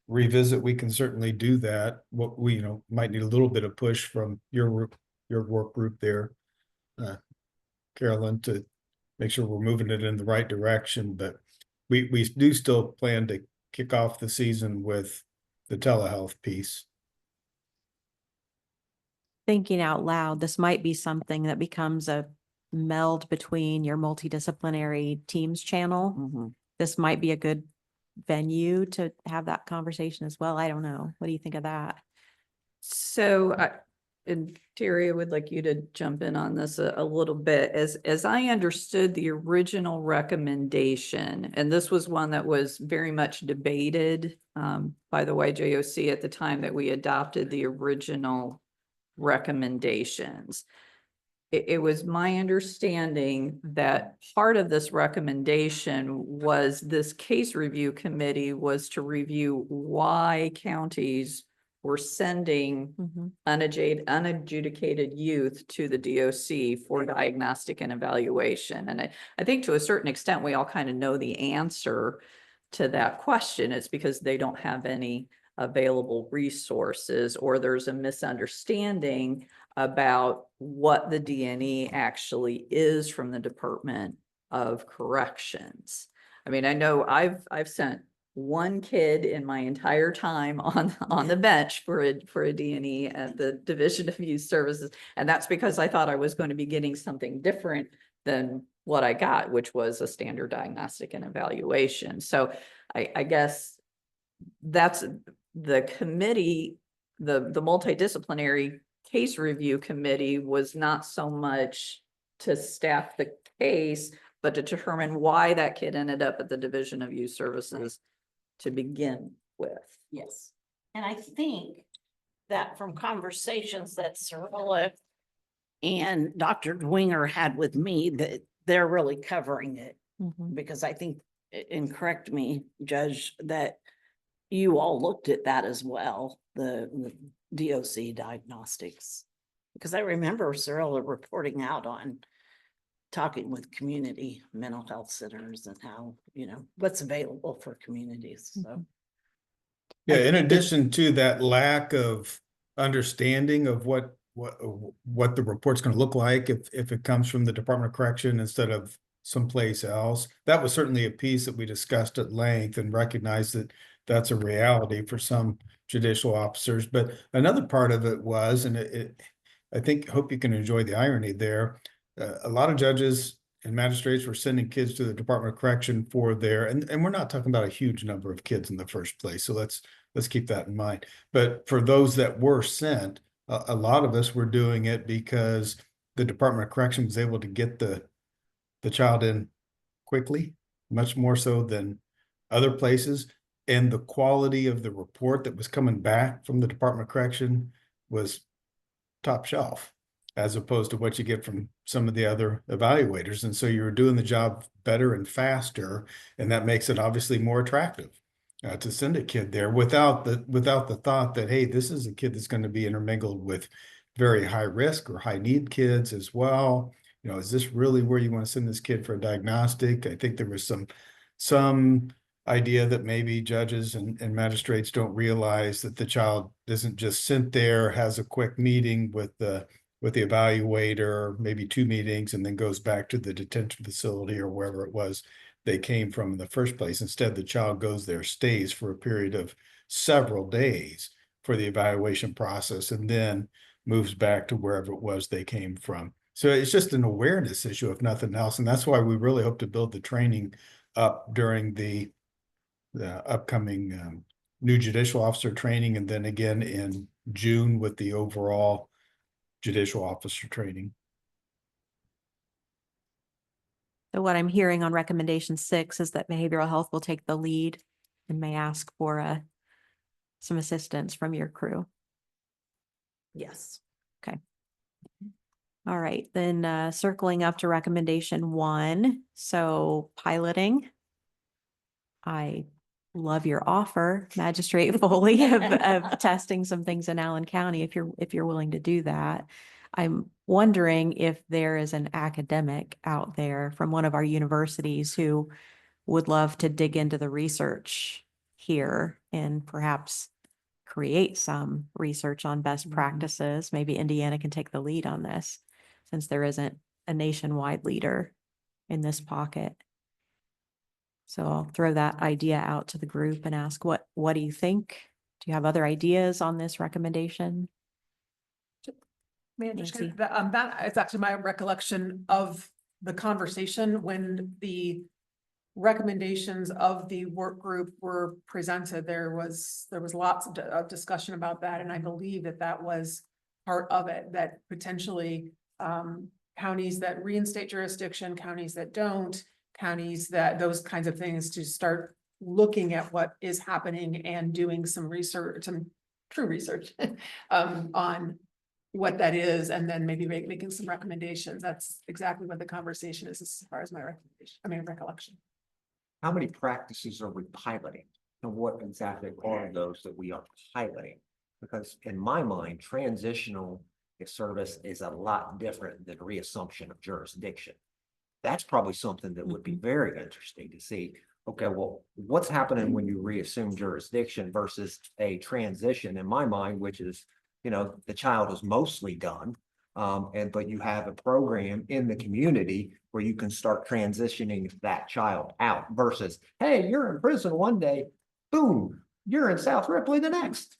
revisit, we can certainly do that. What we, might need a little bit of push from your work group there, Carolyn, to make sure we're moving it in the right direction. But we do still plan to kick off the season with the telehealth piece. Thinking out loud, this might be something that becomes a meld between your multidisciplinary teams channel. This might be a good venue to have that conversation as well. I don't know. What do you think of that? So, and Terry, I would like you to jump in on this a little bit. As I understood the original recommendation, and this was one that was very much debated by the YJOC at the time that we adopted the original recommendations. It was my understanding that part of this recommendation was this case review committee was to review why counties we're sending Mhm. unadjudicated youth to the DOC for diagnostic and evaluation. And I think to a certain extent, we all kind of know the answer to that question. It's because they don't have any available resources, or there's a misunderstanding about what the DNE actually is from the Department of Corrections. I mean, I know I've sent one kid in my entire time on the bench for a DNE at the Division of Youth Services. And that's because I thought I was going to be getting something different than what I got, which was a standard diagnostic and evaluation. So I guess that's the committee, the multidisciplinary case review committee was not so much to staff the case, but to determine why that kid ended up at the Division of Youth Services to begin with. Yes. And I think that from conversations that Cirilla and Dr. Dwinger had with me, that they're really covering it. Mhm. Because I think, and correct me, Judge, that you all looked at that as well, the DOC diagnostics. Because I remember Cirilla reporting out on talking with community mental health centers and how, what's available for communities, so. Yeah, I in think addition to that lack of understanding of what the report's gonna look like if it comes from the Department of Correction instead of someplace else. That was certainly a piece that we discussed at length and recognized that that's a reality for some judicial officers. But another part of it was, and hope you can enjoy the irony there. A lot of judges and magistrates were sending kids to the Department of Correction for and we're not talking about a huge number of kids in the first place. So let's keep that in mind. But for those that were sent, a lot of us were doing it because the Department of Correction was able to get the child in quickly, much more so than other places. And the quality of the report that was coming back from the Department of Correction was top shelf, as opposed to what you get from some of the other evaluators. And so you're doing the job better and faster, and that makes it obviously more attractive to send a kid there without the thought that, hey, this is a kid that's going to be intermingled with very high risk or high need kids as well. Is this really where you want to send this kid for a diagnostic? I think there was some idea that maybe judges and magistrates don't realize that the child isn't just sent there, has a quick meeting with the evaluator, maybe 2 meetings, and then goes back to the detention facility or wherever it was they came from in the first place. Instead, the child goes there, stays for a period of several days for the evaluation process, and then moves back to wherever it was they came from. So it's just an awareness issue, if nothing else. And that's why we really hope to build the training up during the upcoming new judicial officer training, and then again in June with the overall judicial officer training. So what I'm hearing on recommendation 6 is that behavioral health will take the lead and may ask for some assistance from your crew. Yes. All right, then circling up to recommendation 1. So piloting. I love your offer, Magistrate Foley, of testing some things in Allen County if you're willing to do that. I'm wondering if there is an academic out there from one of our universities who would love to dig into the research here and perhaps create some research on best practices. Maybe Indiana can take the lead on this, since there isn't a nationwide leader in this pocket. So I'll throw that idea out to the group and ask, what do you think? Do you have other ideas on this recommendation? May I just, Nancy? that is actually my recollection of the conversation when the recommendations of the work group were presented. There was lots of discussion about that, and I believe that was part of it, that potentially counties that reinstate jurisdiction, counties that don't, counties that, those kinds of things, to start looking at what is happening and doing some research, some true research on what that is, and then maybe making some recommendations. That's exactly what the conversation is as far as my recollection. How many practices are we piloting? And what exactly are those that we are piloting? Because in my mind, transitional service is a lot different than reassumption of jurisdiction. That's probably something that would be very interesting to see. Okay, well, what's happening when you reassume jurisdiction versus a transition in my mind, which is, the child is mostly done. But you have a program in the community where you can start transitioning that child out versus, hey, you're in prison one day, boom, you're in South Ripley the next.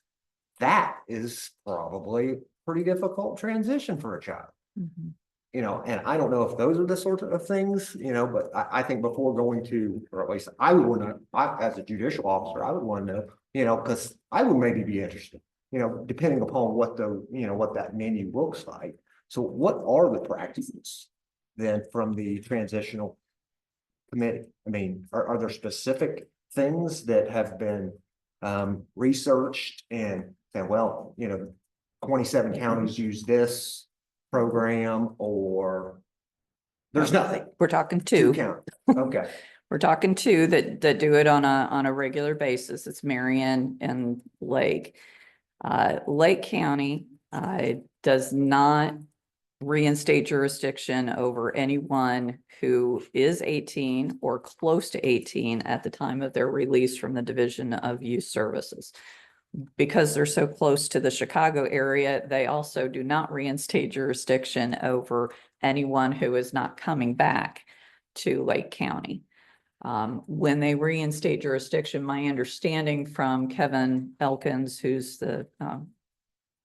That is probably a pretty difficult transition for a child. And I don't know if those are the sorts of things, but I think before going to, or at least I would want to, as a judicial officer, I would want to know, because I would maybe be interested, depending upon what what that menu looks like. So what are the practices then from the transitional committee? I mean, are there specific things that have been researched and said, well, 27 counties use this program, or there's nothing? We're talking Two two. counties. Okay. We're talking two that do it on a regular basis. It's Marion and Lake. Lake County does not reinstate jurisdiction over anyone who is 18 or close to 18 at the time of their release from the Division of Youth Services. Because they're so close to the Chicago area, they also do not reinstate jurisdiction over anyone who is not coming back to Lake County. When they reinstate jurisdiction, my understanding from Kevin Elkins, who's the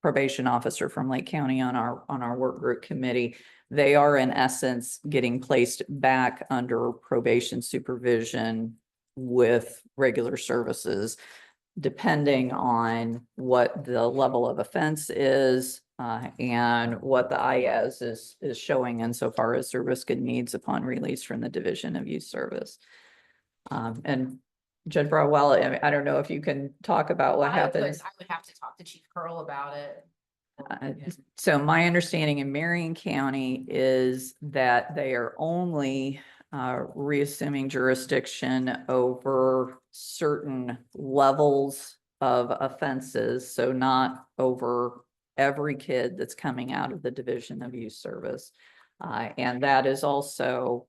probation officer from Lake County on our work group committee, they are in essence getting placed back under probation supervision with regular services, depending on what the level of offense is and what the IAS is showing insofar as their risk and needs upon release from the Division of Youth Service. And Judge Broadwell, I don't know if you can talk about what happens. I would have to talk to Chief Curl about it. So my understanding in Marion County is that they are only reassuming jurisdiction over certain levels of offenses, so not over every kid that's coming out of the Division of Youth Service. And that is also,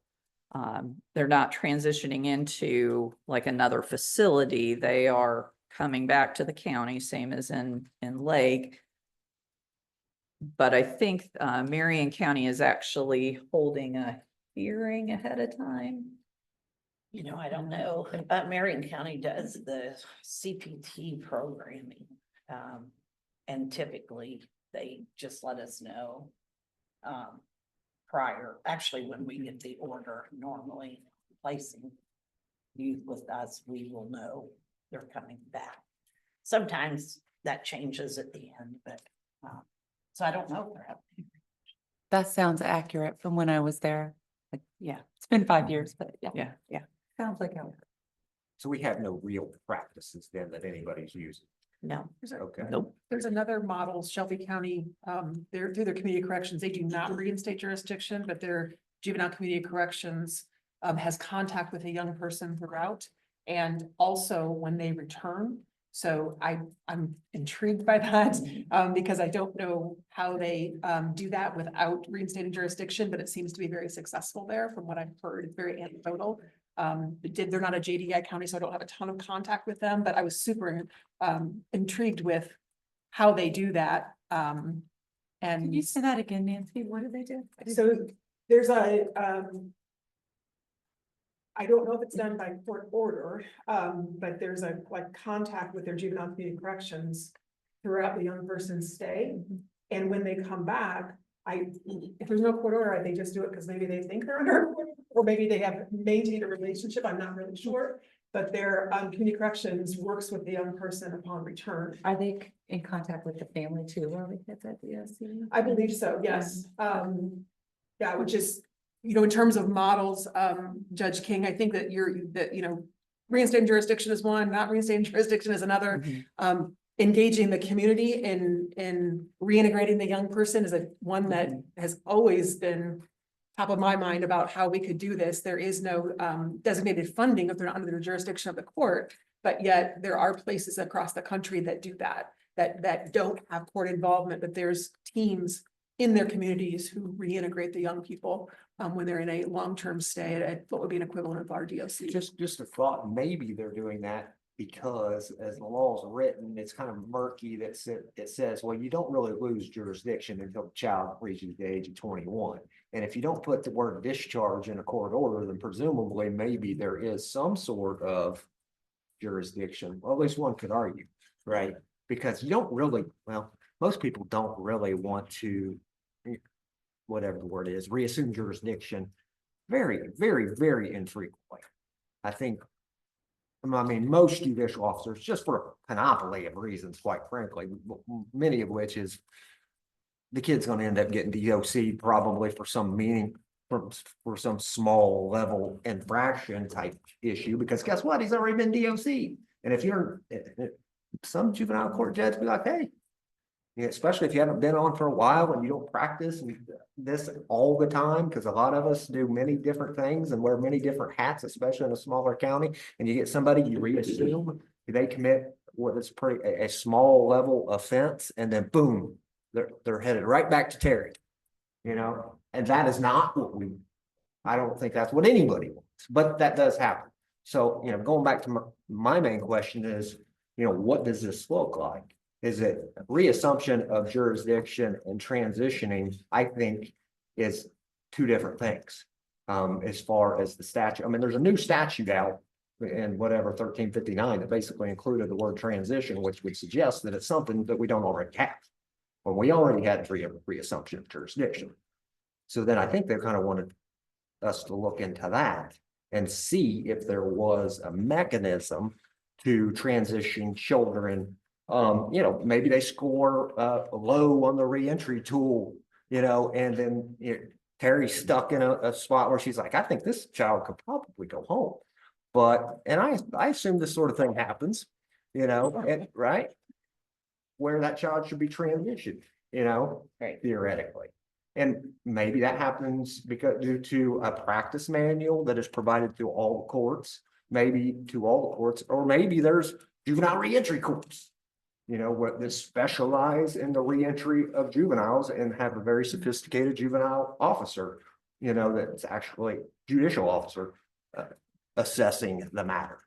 they're not transitioning into like another facility. They are coming back to the county, same as in Lake. But I think Marion County is actually holding a hearing ahead of time. I don't know. Marion County does the CPT programming. And typically they just let us know prior, actually, when we get the order, normally placing youth with us, we will know they're coming back. Sometimes that changes at the end, but so I don't know. That sounds accurate from when I was there. Like, yeah, it's been 5 years, but yeah. Sounds like how. So we have no real practices then that anybody's using. No. Okay. Nope. There's another model, Shelby County, they're through their community corrections, they do not reinstate jurisdiction, but their juvenile community corrections has contact with a young person throughout, and also when they return. So I'm intrigued by that, because I don't know how they do that without reinstating jurisdiction, but it seems to be very successful there from what I've heard. It's very anecdotal. They're not a JDI county, so I don't have a ton of contact with them, but I was super intrigued with how they do that. Can And you say that again, Nancy? What do they do? so there's I don't know if it's done by court order, but there's a contact with their juvenile community corrections throughout the young person's stay. And when they come back, if there's no court order, they just do it because maybe they think they're under, or maybe they have maintained a relationship. I'm not really sure. But their community corrections works with the young person upon return. Are they in contact with the family too, while we get that DSC? I believe so, yes. Yeah, which is, in terms of models, Judge King, I think that reinstating jurisdiction is one, not reinstating jurisdiction is another. Engaging the community in reintegrating the young person is one that has always been top of my mind about how we could do this. There is no designated funding if they're not under the jurisdiction of the court, but yet there are places across the country that do that. that don't have court involvement, but there's teams in their communities who reintegrate the young people when they're in a long-term stay at what would be an equivalent of our DOC. Just a thought, maybe they're doing that because as the law is written, it's kind of murky that it says, well, you don't really lose jurisdiction until the child reaches the age of 21. And if you don't put the word discharge in a court order, then presumably maybe there is some sort of jurisdiction, well, at least one could argue, right? Because you don't really, well, most people don't really want to, whatever the word is, reassume jurisdiction very, very, very infrequently. I think, I mean, most judicial officers, just for a panoply of reasons, quite frankly, many of which is the kid's going to end up getting DOC probably for some for some small level infraction type issue, because guess what? He's already been DOC. And if you're some juvenile court judge be like, hey, yeah, especially if you haven't been on for a while and you don't practice this all the time, because a lot of us do many different things and wear many different hats, especially in a smaller county, and you get somebody, you reassume they commit what is pretty a small level offense, and then boom, they're headed right back to Terry, you know, and that is not what I don't think that's what anybody wants, but that does happen. So, you know, going back to my main question is, you know, what does this look like? Is it reassumption of jurisdiction and transitioning? I think is two different things. As far as the statute, I mean, there's a new statute out in whatever 1359 that basically included the word transition, which would suggest that it's something that we don't already have. Well, we already had reassumption of jurisdiction. So then I think they kind of wanted us to look into that and see if there was a mechanism to transition children. You know, maybe they score low on the reentry tool, you know, and then Terry's stuck in a spot where she's like, I think this child could probably go home. But, and I assume this sort of thing happens, you know, and right, where that child should be transitioned, you know, theoretically. And maybe that happens because due to a practice manual that is provided to all the courts, maybe to all the courts, or maybe there's juvenile reentry courts, you know, what that specialize in the reentry of juveniles and have a very sophisticated juvenile officer, you know, that's actually judicial officer assessing the matter.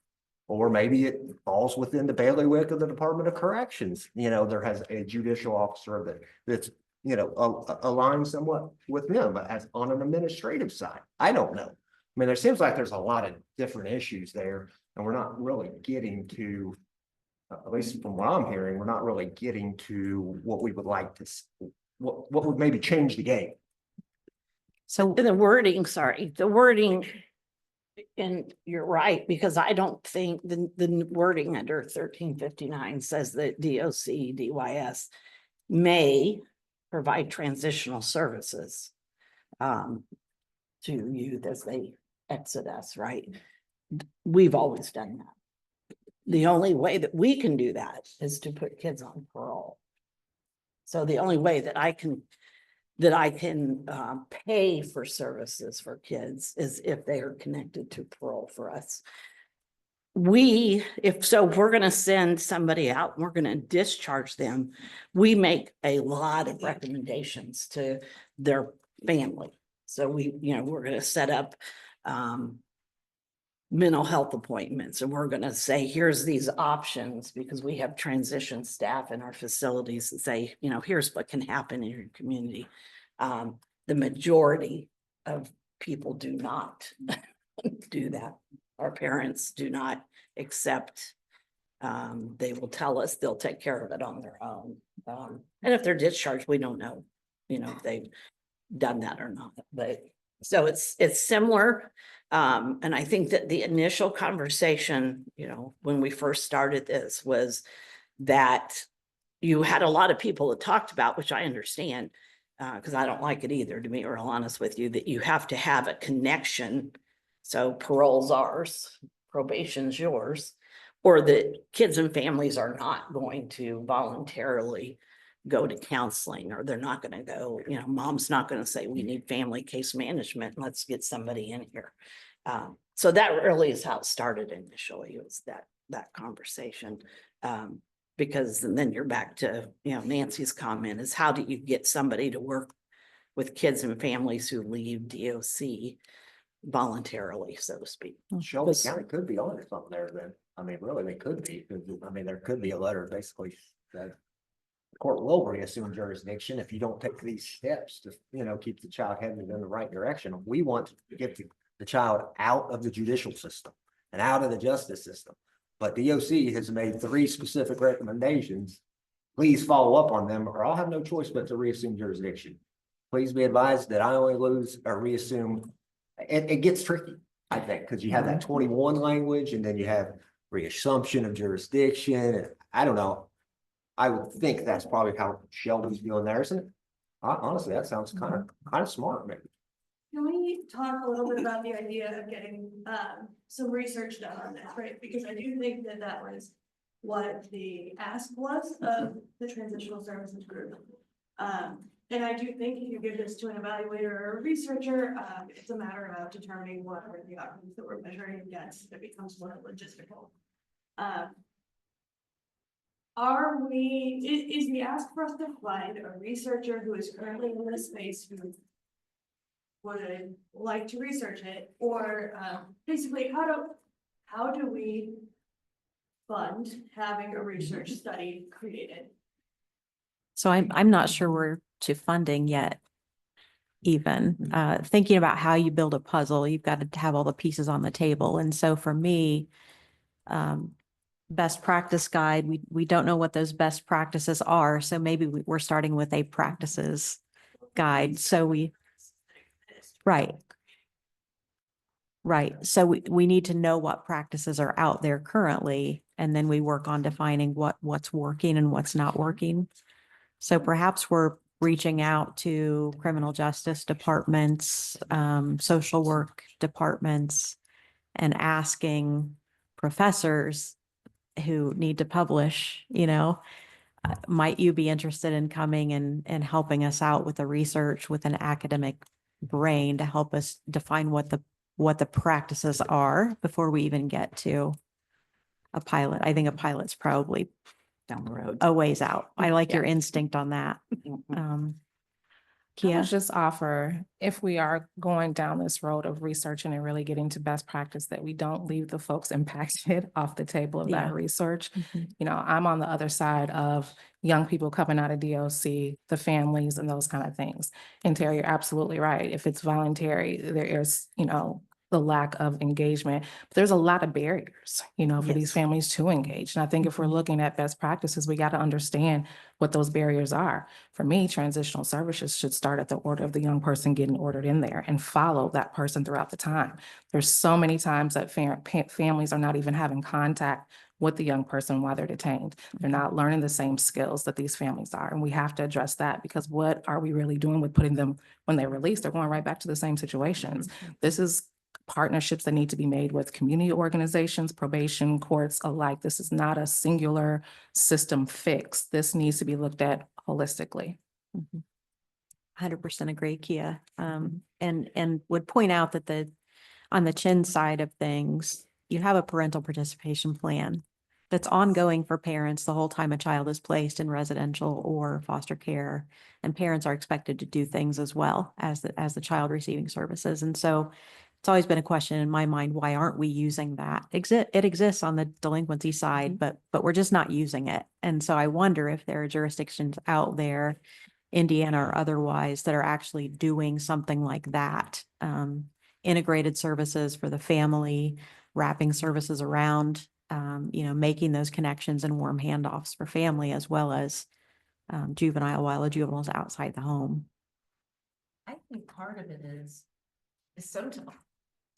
Or maybe it falls within the bailiwick of the Department of Corrections. You know, there has a judicial officer that's, you know, aligned somewhat with them, but as on an administrative side. I don't know. I mean, there seems like there's a lot of different issues there, and we're not really getting to, at least from what I'm hearing, we're not really getting to what we would like to, what would maybe change the game. So The wording, and you're right, because I don't think the wording under 1359 says that DOC, DYS may provide transitional services to youth as they exit us, right? We've always done that. The only way that we can do that is to put kids on parole. So the only way that I can pay for services for kids is if they are connected to parole for us. If we're going to send somebody out, and we're going to discharge them, we make a lot of recommendations to their family. So we're going to set up mental health appointments, and we're going to say, here's these options, because we have transition staff in our facilities that say, you know, here's what can happen in your community. The majority of people do not do that. Our parents do not accept. They will tell us they'll take care of it on their own. And if they're discharged, we don't know, you know, if they've done that or not. But so it's similar. And I think that the initial conversation, you know, when we first started this, was that you had a lot of people that talked about, which I understand, because I don't like it either, to be real honest with you, that you have to have a connection. So parole's ours, probation's yours, or that kids and families are not going to voluntarily go to counseling, or they're not going to go, you know, mom's not going to say, we need family case management, let's get somebody in here. So that really is how it started initially, was that conversation. Because then you're back to, Nancy's comment is how do you get somebody to work with kids and families who leave DOC voluntarily, so to speak? Shelby County could be on something there then. I mean, really, they could be, 'cause, I mean, there could be a letter basically that the court will reassume jurisdiction if you don't take these steps to, keep the child headed in the right direction. We want to get the child out of the judicial system and out of the justice system. But DOC has made 3 specific recommendations. Please follow up on them, or I'll have no choice but to reassume jurisdiction. Please be advised that I only lose or reassume. It gets tricky, I think, because you have that 21 language and then you have reassumption of jurisdiction. And I don't know. I would think that's probably how Shelby's doing there, isn't it? Honestly, that sounds kind of smart, maybe. Can we talk a little bit about the idea of getting some research done on this, right? Because I do think that that was what the ask was of the transitional services group. And I do think if you give this to an evaluator or a researcher, it's a matter of determining what are the outcomes that we're measuring against. It becomes more logistical. Is the ask for us to find a researcher who is currently in this space who would like to research it, or basically how do we fund having a research study created? So I'm not sure we're to funding yet. Even thinking about how you build a puzzle, you've got to have all the pieces on the table. And so for me, best practice guide, we don't know what those best practices are. So maybe we're starting with a practices guide. So right. So we need to know what practices are out there currently, and then we work on defining what's working and what's not working. So perhaps we're reaching out to criminal justice departments, social work departments, and asking professors who need to publish, might you be interested in coming and helping us out with the research with an academic brain to help us define what the practices are before we even get to a pilot. I think a pilot's probably Down the road. a ways out. I like your instinct on that. I Kia? would just offer, if we are going down this road of researching and really getting to best practice, that we don't leave the folks impacted off the table of Yeah. that research. Mhm. I'm on the other side of young people coming out of DOC, the families and those kind of things. And Terry, you're absolutely right. If it's voluntary, there is, the lack of engagement. But there's a lot of barriers, for these Yes. families to engage. And I think if we're looking at best practices, we got to understand what those barriers are. For me, transitional services should start at the order of the young person getting ordered in there and follow that person throughout the time. There's so many times that families are not even having contact with the young person while they're detained. They're not learning the same skills that these families are. And we have to address that, because what are we really doing with putting them, when they're released, they're going right back to the same situations. This is partnerships that need to be made with community organizations, probation, courts alike. This is not a singular system fix. This needs to be looked at holistically. 100% agree, Kia. And would point out that on the Chin side of things, you have a parental participation plan that's ongoing for parents the whole time a child is placed in residential or foster care. And parents are expected to do things as well as the child receiving services. And so it's always been a question in my mind, why aren't we using that? It exists on the delinquency side, but we're just not using it. And so I wonder if there are jurisdictions out there, Indiana or otherwise, that are actually doing something like that. Integrated services for the family, wrapping services around, making those connections and warm handoffs for family, as well as juvenile while a juvenile is outside the home. I think part of it is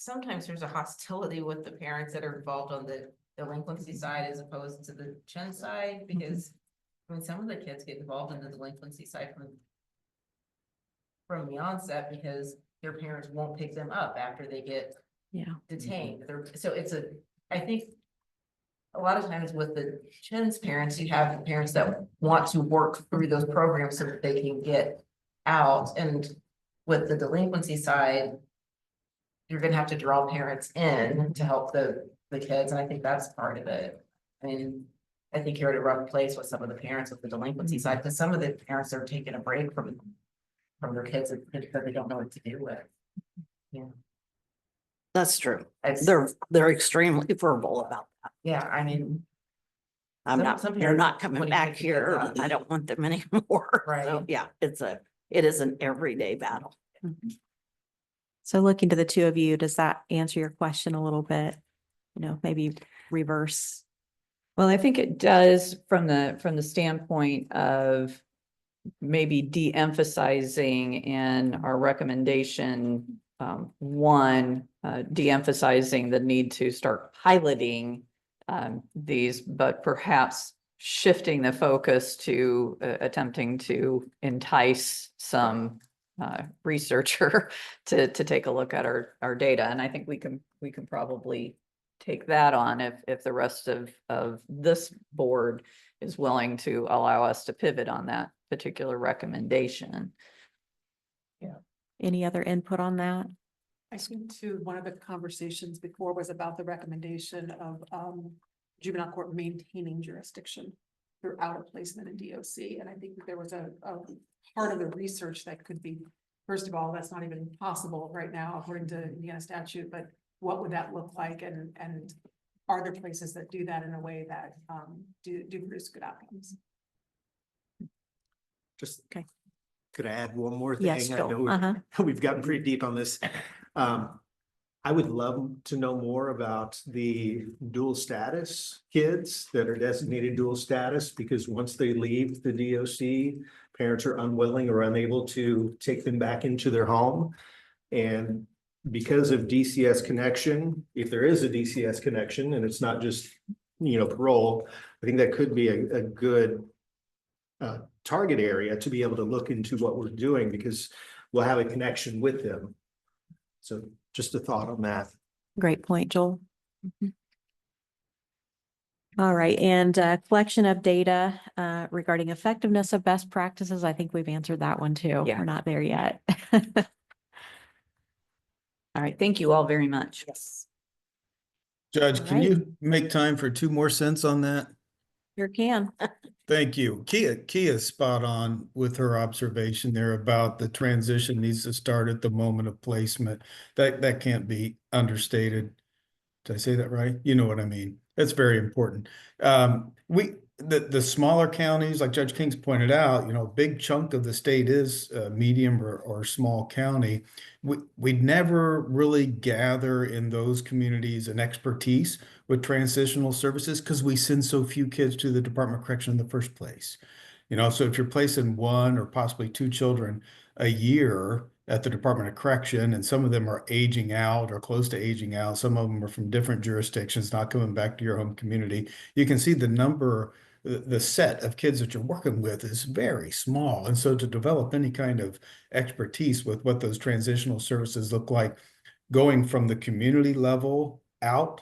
sometimes there's a hostility with the parents that are involved on the delinquency side as opposed to the Chin side, because some of the kids get involved in the delinquency side from the onset because their parents won't pick them up after they get detained. I think a lot of times with the Chin's parents, you have parents that want to work through those programs so that they can get out. And with the delinquency side, you're gonna have to draw parents in to help the kids, and I think that's part of it. I mean, I think you're at a rough place with some of the parents with the delinquency side, because some of the parents are taking a break from their kids because they don't know what to do with. Yeah. That's true. It's- They're extremely verbal about that. Yeah, I mean, I'm Some- not, some they're parents not want coming to back get the kids here. out. I don't want them anymore. Right. So, yeah, it is an everyday battle. So looking to the two of you, does that answer your question a little bit? You know, maybe reverse. Well, I think it does from the standpoint of maybe de-emphasizing in our recommendation, de-emphasizing the need to start piloting these, but perhaps shifting the focus to attempting to entice some researcher to take a look at our data. And I think we can probably take that on if the rest of this board is willing to allow us to pivot on that particular recommendation. Any other input on that? I think too, one of the conversations before was about the recommendation of juvenile court maintaining jurisdiction throughout a placement in DOC. And I think that there was a part of the research that could be, first of all, that's not even possible right now according to Indiana statute, but what would that look like? And are there places that do that in a way that do produce good outcomes? Just. Okay. Could I add one more thing? Yes, I Joel. know we've gotten pretty deep on this. I would love to know more about the dual status kids that are designated dual status, because once they leave the DOC, parents are unwilling or unable to take them back into their home. And because of DCS connection, if there is a DCS connection and it's not just, parole, I think that could be a good target area to be able to look into what we're doing, because we'll have a connection with them. So just a thought on that. Great point, Joel. All right, and collection of data regarding effectiveness of best practices. I think we've answered that one too. Yeah. We're not there yet. All right, thank you all very much. Yes. Judge, All can right. you make time for 2 more cents on that? Sure can. Thank you. Kia's spot on with her observation there about the transition needs to start at the moment of placement. That can't be understated. Did I say that right? You know what I mean? That's very important. The smaller counties, like Judge King's pointed out, a big chunk of the state is medium or small county. We'd never really gather in those communities an expertise with transitional services because we send so few kids to the Department of Correction in the first place. So if you're placing 1 or possibly 2 children a year at the Department of Correction, and some of them are aging out or close to aging out, some of them are from different jurisdictions, not coming back to your home community, you can see the set of kids that you're working with is very small. And so to develop any kind of expertise with what those transitional services look like going from the community level out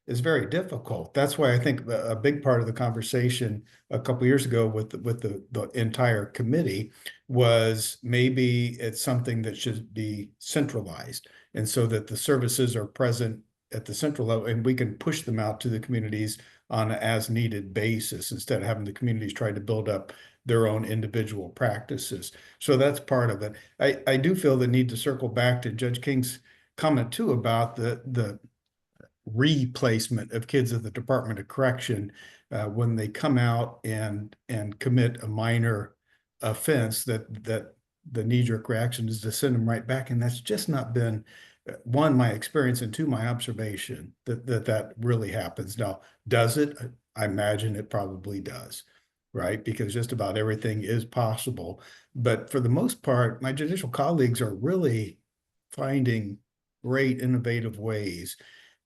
is very difficult. That's why I think a big part of the conversation a couple of years ago with the entire committee was maybe it's something that should be centralized, and so that the services are present at the central level and we can push them out to the communities on an as needed basis instead of having the communities try to build up their own individual practices. So that's part of it. I do feel the need to circle back to Judge King's comment too about the replacement of kids at the Department of Correction when they come out and commit a minor offense, that the knee-jerk reaction is to send them right back. And that's just not been, 1, my experience, and 2, my observation that really happens. Now, does it? I imagine it probably does, right? Because just about everything is possible. But for the most part, my judicial colleagues are really finding great innovative ways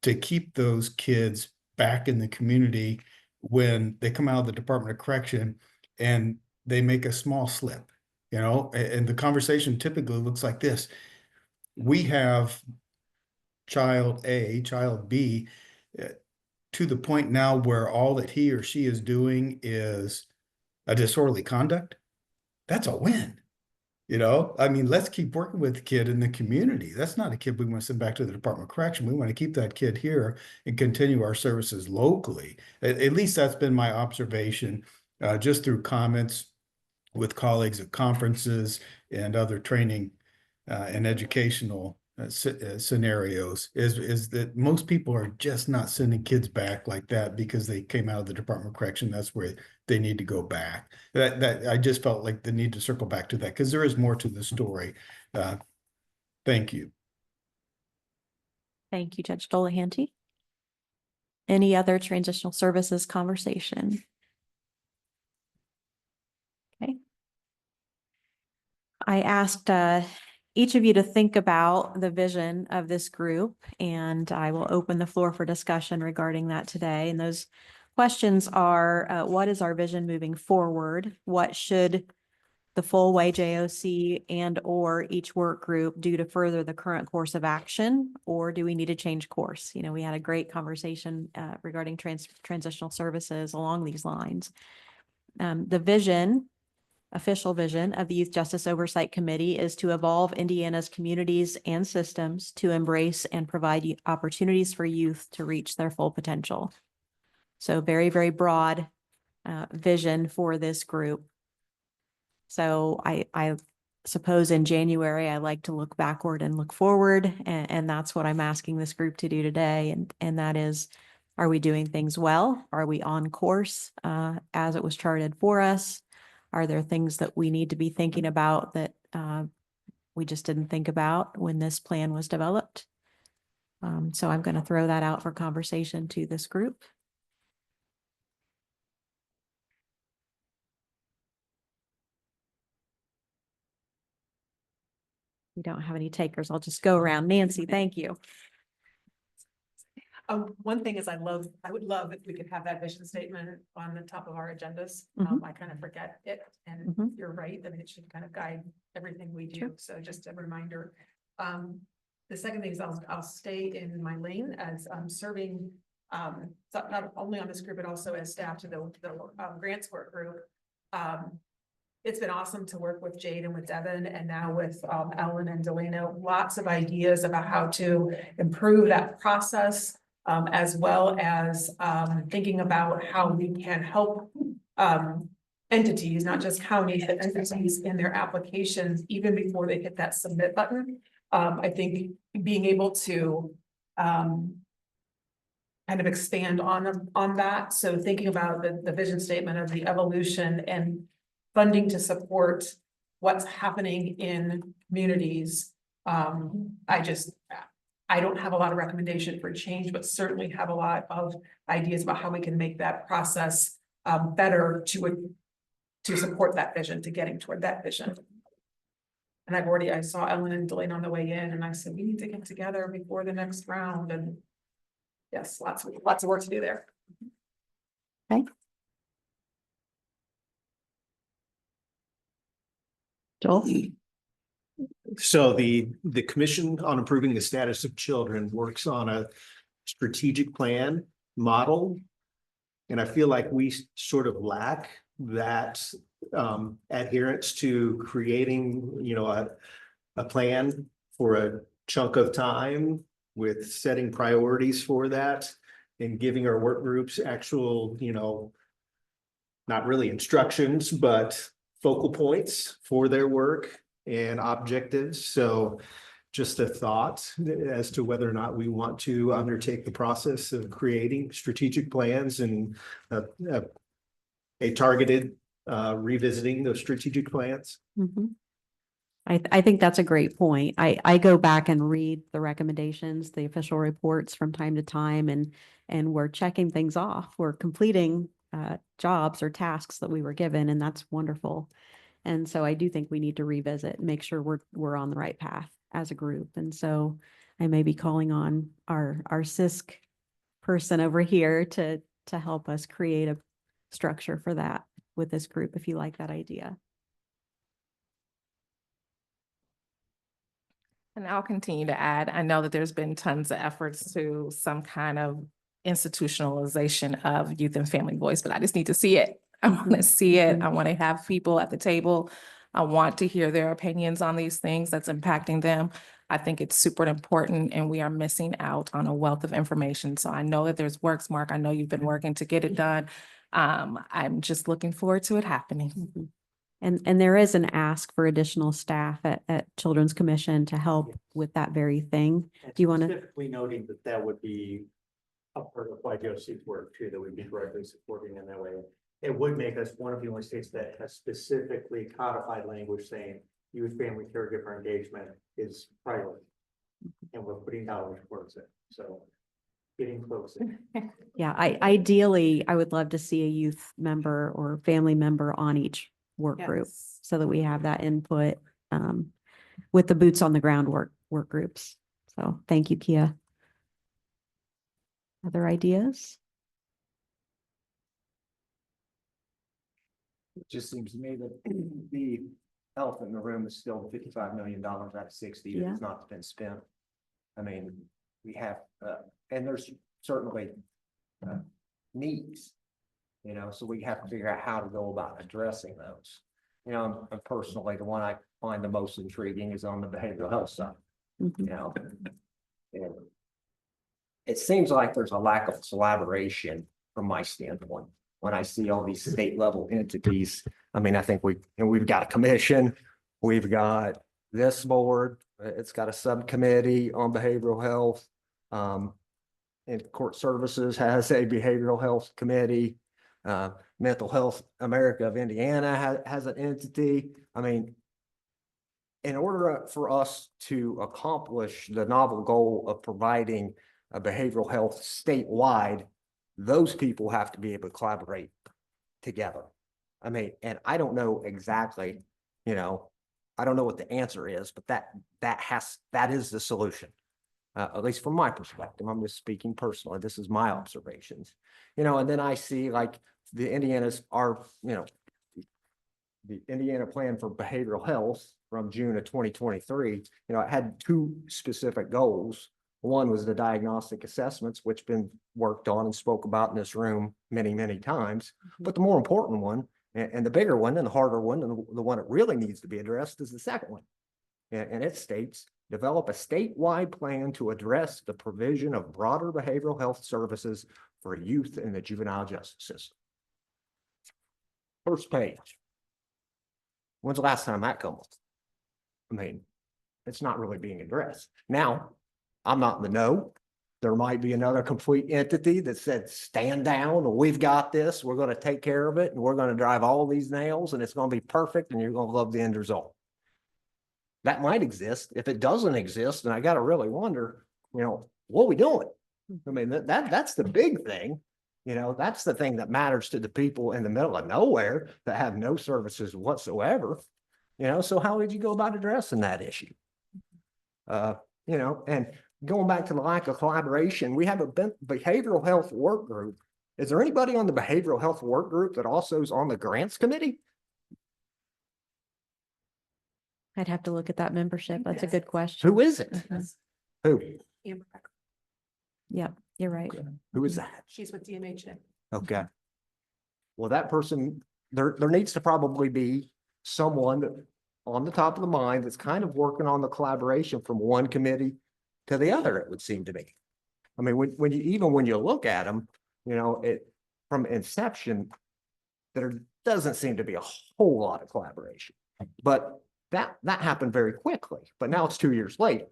to keep those kids back in the community when they come out of the Department of Correction and they make a small slip, and the conversation typically looks like this. We have child A, child B, to the point now where all that he or she is doing is a disorderly conduct. That's a win. You know, I mean, let's keep working with the kid in the community. That's not a kid we want to send back to the Department of Correction. We want to keep that kid here and continue our services locally. At least that's been my observation, just through comments with colleagues at conferences and other training and educational scenarios is that most people are just not sending kids back like that because they came out of the Department of Correction. That's where they need to go back. That I just felt like the need to circle back to that because there is more to the story. Thank you. Thank you, Judge Dolahanty. Any other transitional services conversation? Okay. I asked each of you to think about the vision of this group, and I will open the floor for discussion regarding that today. And those questions are, what is our vision moving forward? What should the full way JOC and or each work group do to further the current course of action? Or do we need to change course? You know, we had a great conversation regarding transitional services along these lines. The vision, official vision of the Youth Justice Oversight Committee is to evolve Indiana's communities and systems to embrace and provide opportunities for youth to reach their full potential. So very, very broad vision for this group. So I suppose in January, I like to look backward and look forward, and that's what I'm asking this group to do today. And that is, are we doing things well? Are we on course as it was charted for us? Are there things that we need to be thinking about that we just didn't think about when this plan was developed? So I'm going to throw that out for conversation to this group. We don't have any takers. I'll just go around. Nancy, thank you. One thing is I would love if we could have that vision statement on the top of our agendas. I kind of forget it, and you're right, I mean, it should kind of guide everything we do. So just a reminder. The second thing is I'll stay in my lane as I'm serving, not only on this group, but also as staff to the grants work group. It's been awesome to work with Jade and with Devin and now with Ellen and Delano. Lots of ideas about how to improve that process, as well as thinking about how we can help entities, not just counties, but entities in their applications, even before they hit that submit button. I think being able to kind of expand on that. So thinking about the vision statement of the evolution and funding to support what's happening in communities. I don't have a lot of recommendation for change, but certainly have a lot of ideas about how we can make that process better to support that vision, to getting toward that vision. And I saw Ellen and Delane on the way in, and I said, we need to get together before the next round. And yes, lots of work to do there. Okay. Joel? So the Commission on Improving the Status of Children works on a strategic plan model. And I feel like we sort of lack that adherence to creating, you know, a plan for a chunk of time with setting priorities for that and giving our work groups actual, you know, not really instructions, but focal points for their work and objectives. So just a thought as to whether or not we want to undertake the process of creating strategic plans and a targeted revisiting those strategic plans. I think that's a great point. I go back and read the recommendations, the official reports from time to time, and we're checking things off. We're completing jobs or tasks that we were given, and that's wonderful. And so I do think we need to revisit and make sure we're on the right path as a group. And so I may be calling on our CISC person over here to help us create a structure for that with this group, if you like that idea. And I'll continue to add, I know that there's been tons of efforts to some kind of institutionalization of youth and family voice, but I just need to see it. I want to see it. I want to have people at the table I want to hear their opinions on these things that's impacting them. I think it's super important and we are missing out on a wealth of information. So I know that there's works, Mark. I know you've been working to get it done. I'm just looking forward to it happening. Mhm. And there is an ask for additional staff at Children's Commission to help with that very thing. Do you want to? Specifically noting that that would be a part of YGOC's work too, that we'd be directly supporting in that way. It would make us one of the only states that has specifically codified language saying youth family caregiver engagement is priority. And we're putting dollars towards it, so getting closer. Yeah, ideally, I would love to see a youth member or family member on each work group Yes. so that we have that input with the boots on the ground work groups. So thank you, Kia. Other ideas? It just seems to me that the elephant in the room is still $55 million out of 60 that Yeah. has not been spent. I mean, we have, and there's certainly needs, so we have to figure out how to go about addressing those. And personally, the one I find the most intriguing is on the behavioral health side, Mhm. And it seems like there's a lack of collaboration from my standpoint. When I see all these state level entities, I mean, I think we've got a commission, we've got this board, it's got a subcommittee on behavioral health. And Court Services has a behavioral health committee. Mental Health America of Indiana has an entity. I mean, in order for us to accomplish the novel goal of providing a behavioral health statewide, those people have to be able to collaborate together. I mean, and I don't know exactly, I don't know what the answer is, but that is the solution. At least from my perspective, I'm just speaking personally. This is my observations, and then I see like the Indiana's the Indiana Plan for Behavioral Health from June of 2023, it had two specific goals. One was the diagnostic assessments, which been worked on and spoke about in this room many, many times. But the more important one and the bigger one and the harder one and the one that really needs to be addressed is the second one. And it states, develop a statewide plan to address the provision of broader behavioral health services for youth in the juvenile justice system. First page. When's the last time that come up? I mean, it's not really being addressed. Now, I'm not in the know. There might be another complete entity that said, stand down, we've got this, we're going to take care of it, and we're going to drive all these nails, and it's going to be perfect, and you're going to love the end result. That might exist. If it doesn't exist, then I got to really wonder, what are we doing? I mean, that's the big thing. That's the thing that matters to the people in the middle of nowhere that have no services whatsoever. So how would you go about addressing that issue? And going back to the lack of collaboration, we have a behavioral health work group. Is there anybody on the behavioral health work group that also is on the grants committee? I'd have to look at that membership. That's a good question. Who is it? Mhm. Who? Yeah, you're right. Who is that? She's with DMHA. Okay. Well, that person, there needs to probably be someone that on the top of the mind that's kind of working on the collaboration from one committee to the other, it would seem to me. I mean, when you look at them, from inception, there doesn't seem to be a whole lot of collaboration. But that happened very quickly, but now it's 2 years later.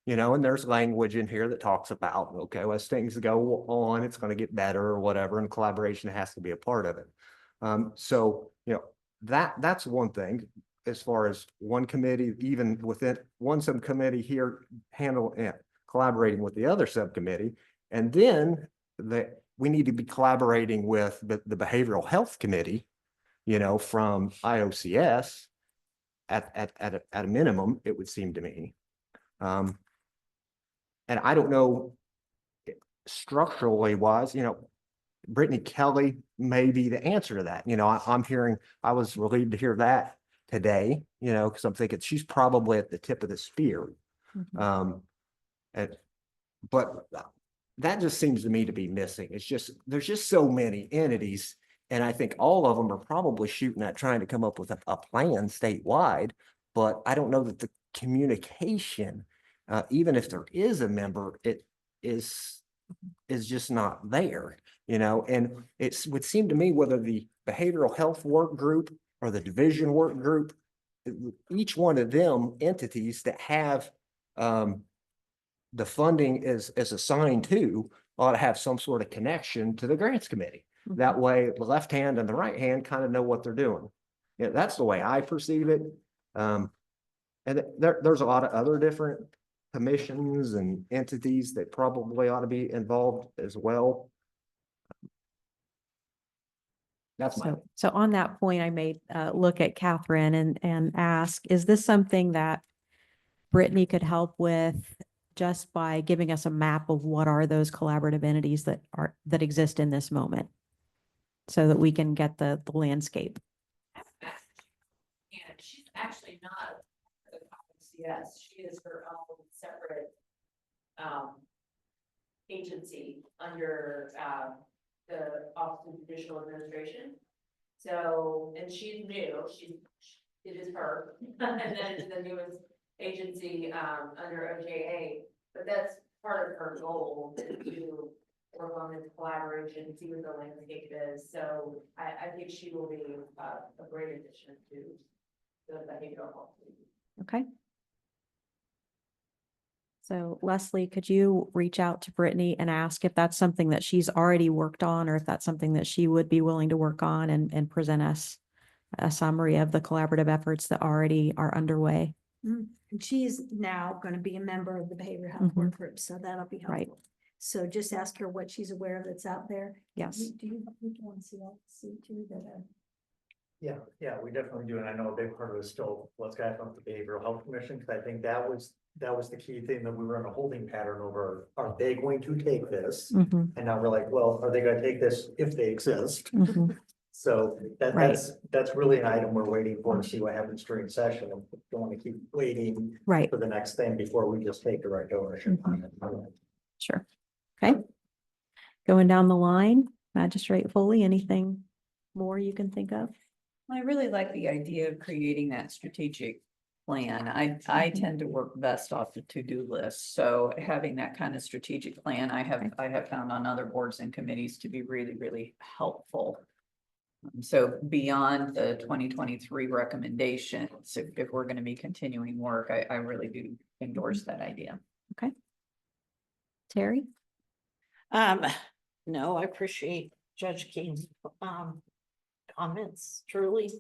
And there's language in here that talks about, okay, well, as things go on, it's going to get better or whatever, and collaboration has to be a part of it. So, that's one thing as far as one committee, even within one subcommittee here, collaborating with the other subcommittee. And then we need to be collaborating with the Behavioral Health Committee, from IOCS at a minimum, it would seem to me. And I don't know, structurally wise, Brittany Kelly may be the answer to that. I was relieved to hear that today, because I'm thinking she's probably at the tip of the spear. Mhm. But that just seems to me to be missing. There's just so many entities And I think all of them are probably shooting at trying to come up with a plan statewide, but I don't know that the communication, even if there is a member, it is just not there, you know, and it would seem to me whether the behavioral health work group or the division work group, each one of them entities that have the funding is assigned to ought to have some sort of connection to the grants committee. That way, the left hand and the right hand kind of know what they're doing. Yeah, that's the way I perceive it. And there's a lot of other different commissions and entities that probably ought to be involved as well. That's my. So on that point, I may look at Catherine and ask, is this something that Brittany could help with just by giving us a map of what are those collaborative entities that exist in this moment? So that we can get the landscape. And she's actually not the CS. She is her own separate agency under the Office of Judicial Administration. So, and she's new. It is her, and then the newest agency under OJA. But that's part of her goal to work on this collaboration, see what the landscape is. So I think she will be a great addition to the behavioral health. Okay. So Leslie, could you reach out to Brittany and ask if that's something that she's already worked on, or if that's something that she would be willing to work on and present us a summary of the collaborative efforts that already are underway? And she's now going to be a member of the behavioral health work group, so that'll be helpful. Right. So just ask her what she's aware of that's out there. Yes. Do you want to see that, too, that, Yeah, we definitely do. And I know a big part of it is still, let's get on the Behavioral Health Commission, because I think that was the key thing that we were in a holding pattern over. Are they going to take this? And now we're like, well, are they going to take this if they exist? So that's really an item we're waiting for to see what happens during session. And we don't want to keep waiting Right. for the next thing before we just take direct ownership on it. Sure. Okay. Going down the line, Magistrate Foley, anything more you can think of? I really like the idea of creating that strategic plan. I tend to work best off the to-do list. So having that kind of strategic plan, I have found on other boards and committees to be really, really helpful. So beyond the 2023 recommendations, if we're going to be continuing work, I really do endorse that idea. Okay. Terry? No, I appreciate Judge King's comments, truly.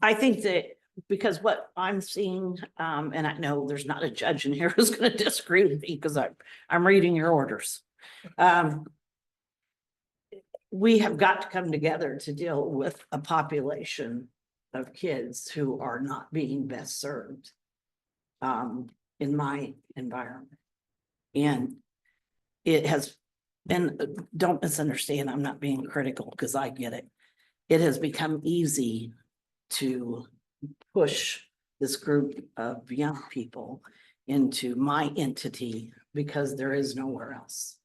I think that because what I'm seeing, and I know there's not a judge in here who's going to disagree with me because I'm reading your orders. We have got to come together to deal with a population of kids who are not being best served in my environment. And it has been, don't misunderstand, I'm not being critical because I get it. It has become easy to push this group of young people into my entity because there is nowhere else.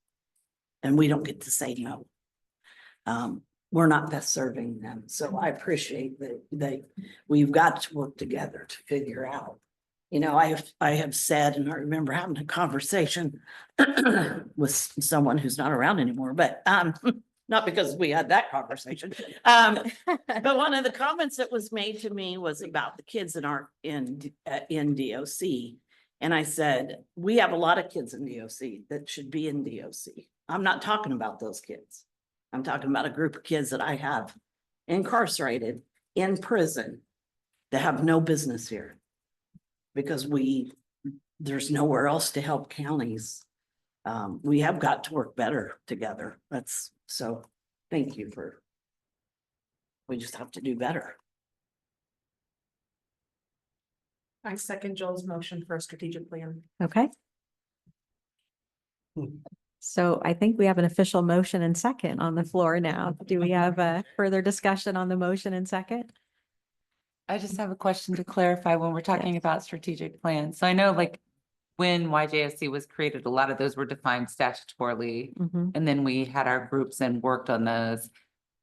And we don't get to say no. We're not best serving them. So I appreciate that we've got to work together to figure out. You know, I have said, and I remember having a conversation with someone who's not around anymore, but not because we had that conversation. But one of the comments that was made to me was about the kids that aren't in DOC. And I said, we have a lot of kids in DOC that should be in DOC. I'm not talking about those kids. I'm talking about a group of kids that I have incarcerated in prison that have no business here because there's nowhere else to help counties. We have got to work better together. So thank you we just have to do better. I second Joel's motion for a strategic plan. Okay. So I think we have an official motion and second on the floor now. Do we have a further discussion on the motion and second? I just have a question to clarify when we're talking about strategic plans. So I know like when YJSC was created, a lot of those were defined statutorily. And then we had our groups and worked on those.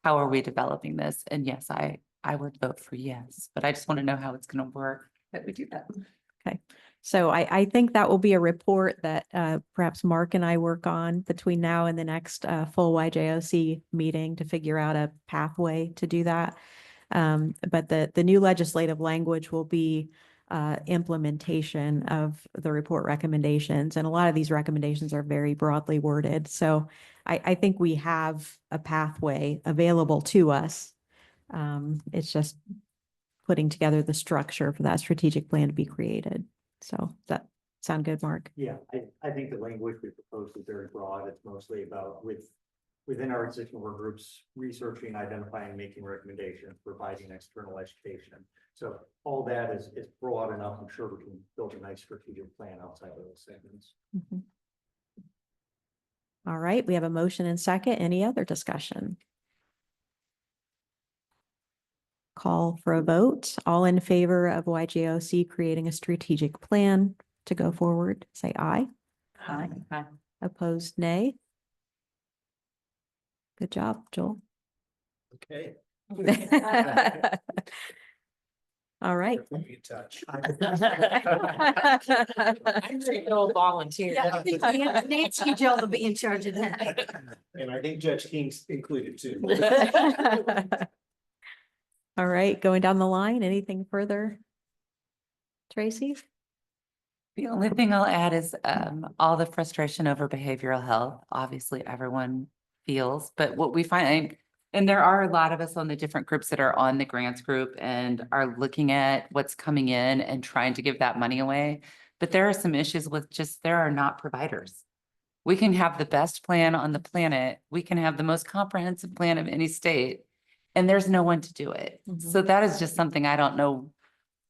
how are we developing this? And yes, I would vote for yes, but I just want to know how it's going to work that we do that. Okay, so I think that will be a report that perhaps Mark and I work on between now and the next full YJOC meeting to figure out a pathway to do that. But the new legislative language will be implementation of the report recommendations. And a lot of these recommendations are very broadly worded. So I think we have a pathway available to us. It's just putting together the structure for that strategic plan to be created. So does that sound good, Mark? Yeah, I think the language we proposed is very broad. It's mostly about within our existing work groups, researching, identifying, making recommendations, providing external education. So all that is broad enough. I'm sure we can build a nice strategic plan outside of those segments. Mhm. All right, we have a motion and second. Any other discussion? Call for a vote. All in favor of YJOC creating a strategic plan to go forward, say aye. Hi. Opposed, nay. Good job, Joel. Okay. All right. Be in touch. No volunteer. Nancy Joe will be in charge of that. And I think Judge King's included too. All right, going down the line, anything further? Tracy? The only thing I'll add is all the frustration over behavioral health. Obviously, everyone feels, but what we find, and there are a lot of us on the different groups that are on the grants group and are looking at what's coming in and trying to give that money away. But there are some issues with just there are not providers. We can have the best plan on the planet. We can have the most comprehensive plan of any state, and there's no one to do it. So that is just something I don't know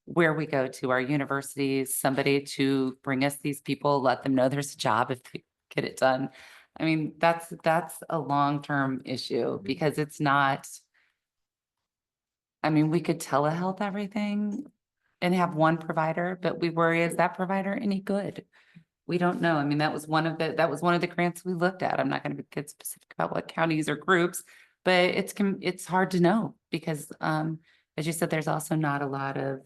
where we go to our universities, somebody to bring us these people, let them know there's a job if they get it done. I mean, that's a long-term issue because it's not, I mean, we could telehealth everything and have one provider, but we worry, is that provider any good? We don't know. I mean, that was one of the grants we looked at. I'm not going to get specific about what counties or groups, but it's hard to know because, as you said, there's also not a lot of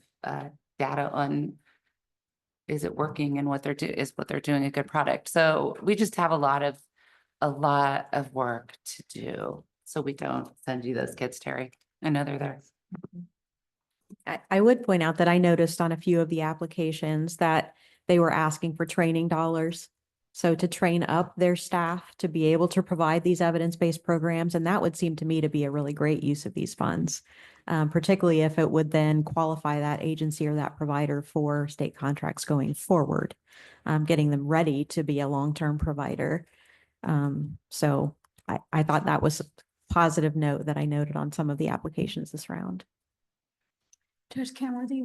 data on is it working and what they're doing a good product. So we just have a lot of work to do. So we don't send you those kids, Terry. I know they're there. I would point out that I noticed on a few of the applications that they were asking for training dollars. So to train up their staff to be able to provide these evidence-based programs, and that would seem to me to be a really great use of these funds, particularly if it would then qualify that agency or that provider for state contracts going forward, getting them ready to be a long-term provider. So I thought that was a positive note that I noted on some of the applications this round. Judge Kenworthy,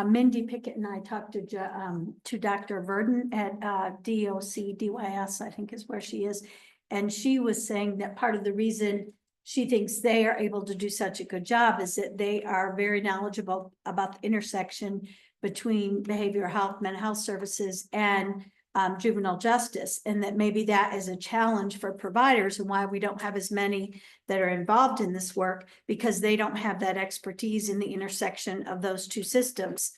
Mindy Pickett and I talked to Dr. Verdon at DYS, I think is where she is. And she was saying that part of the reason she thinks they are able to do such a good job is that they are very knowledgeable about the intersection between behavioral health, mental health services, and juvenile justice, and that maybe that is a challenge for providers and why we don't have as many that are involved in this work, because they don't have that expertise in the intersection of those two systems.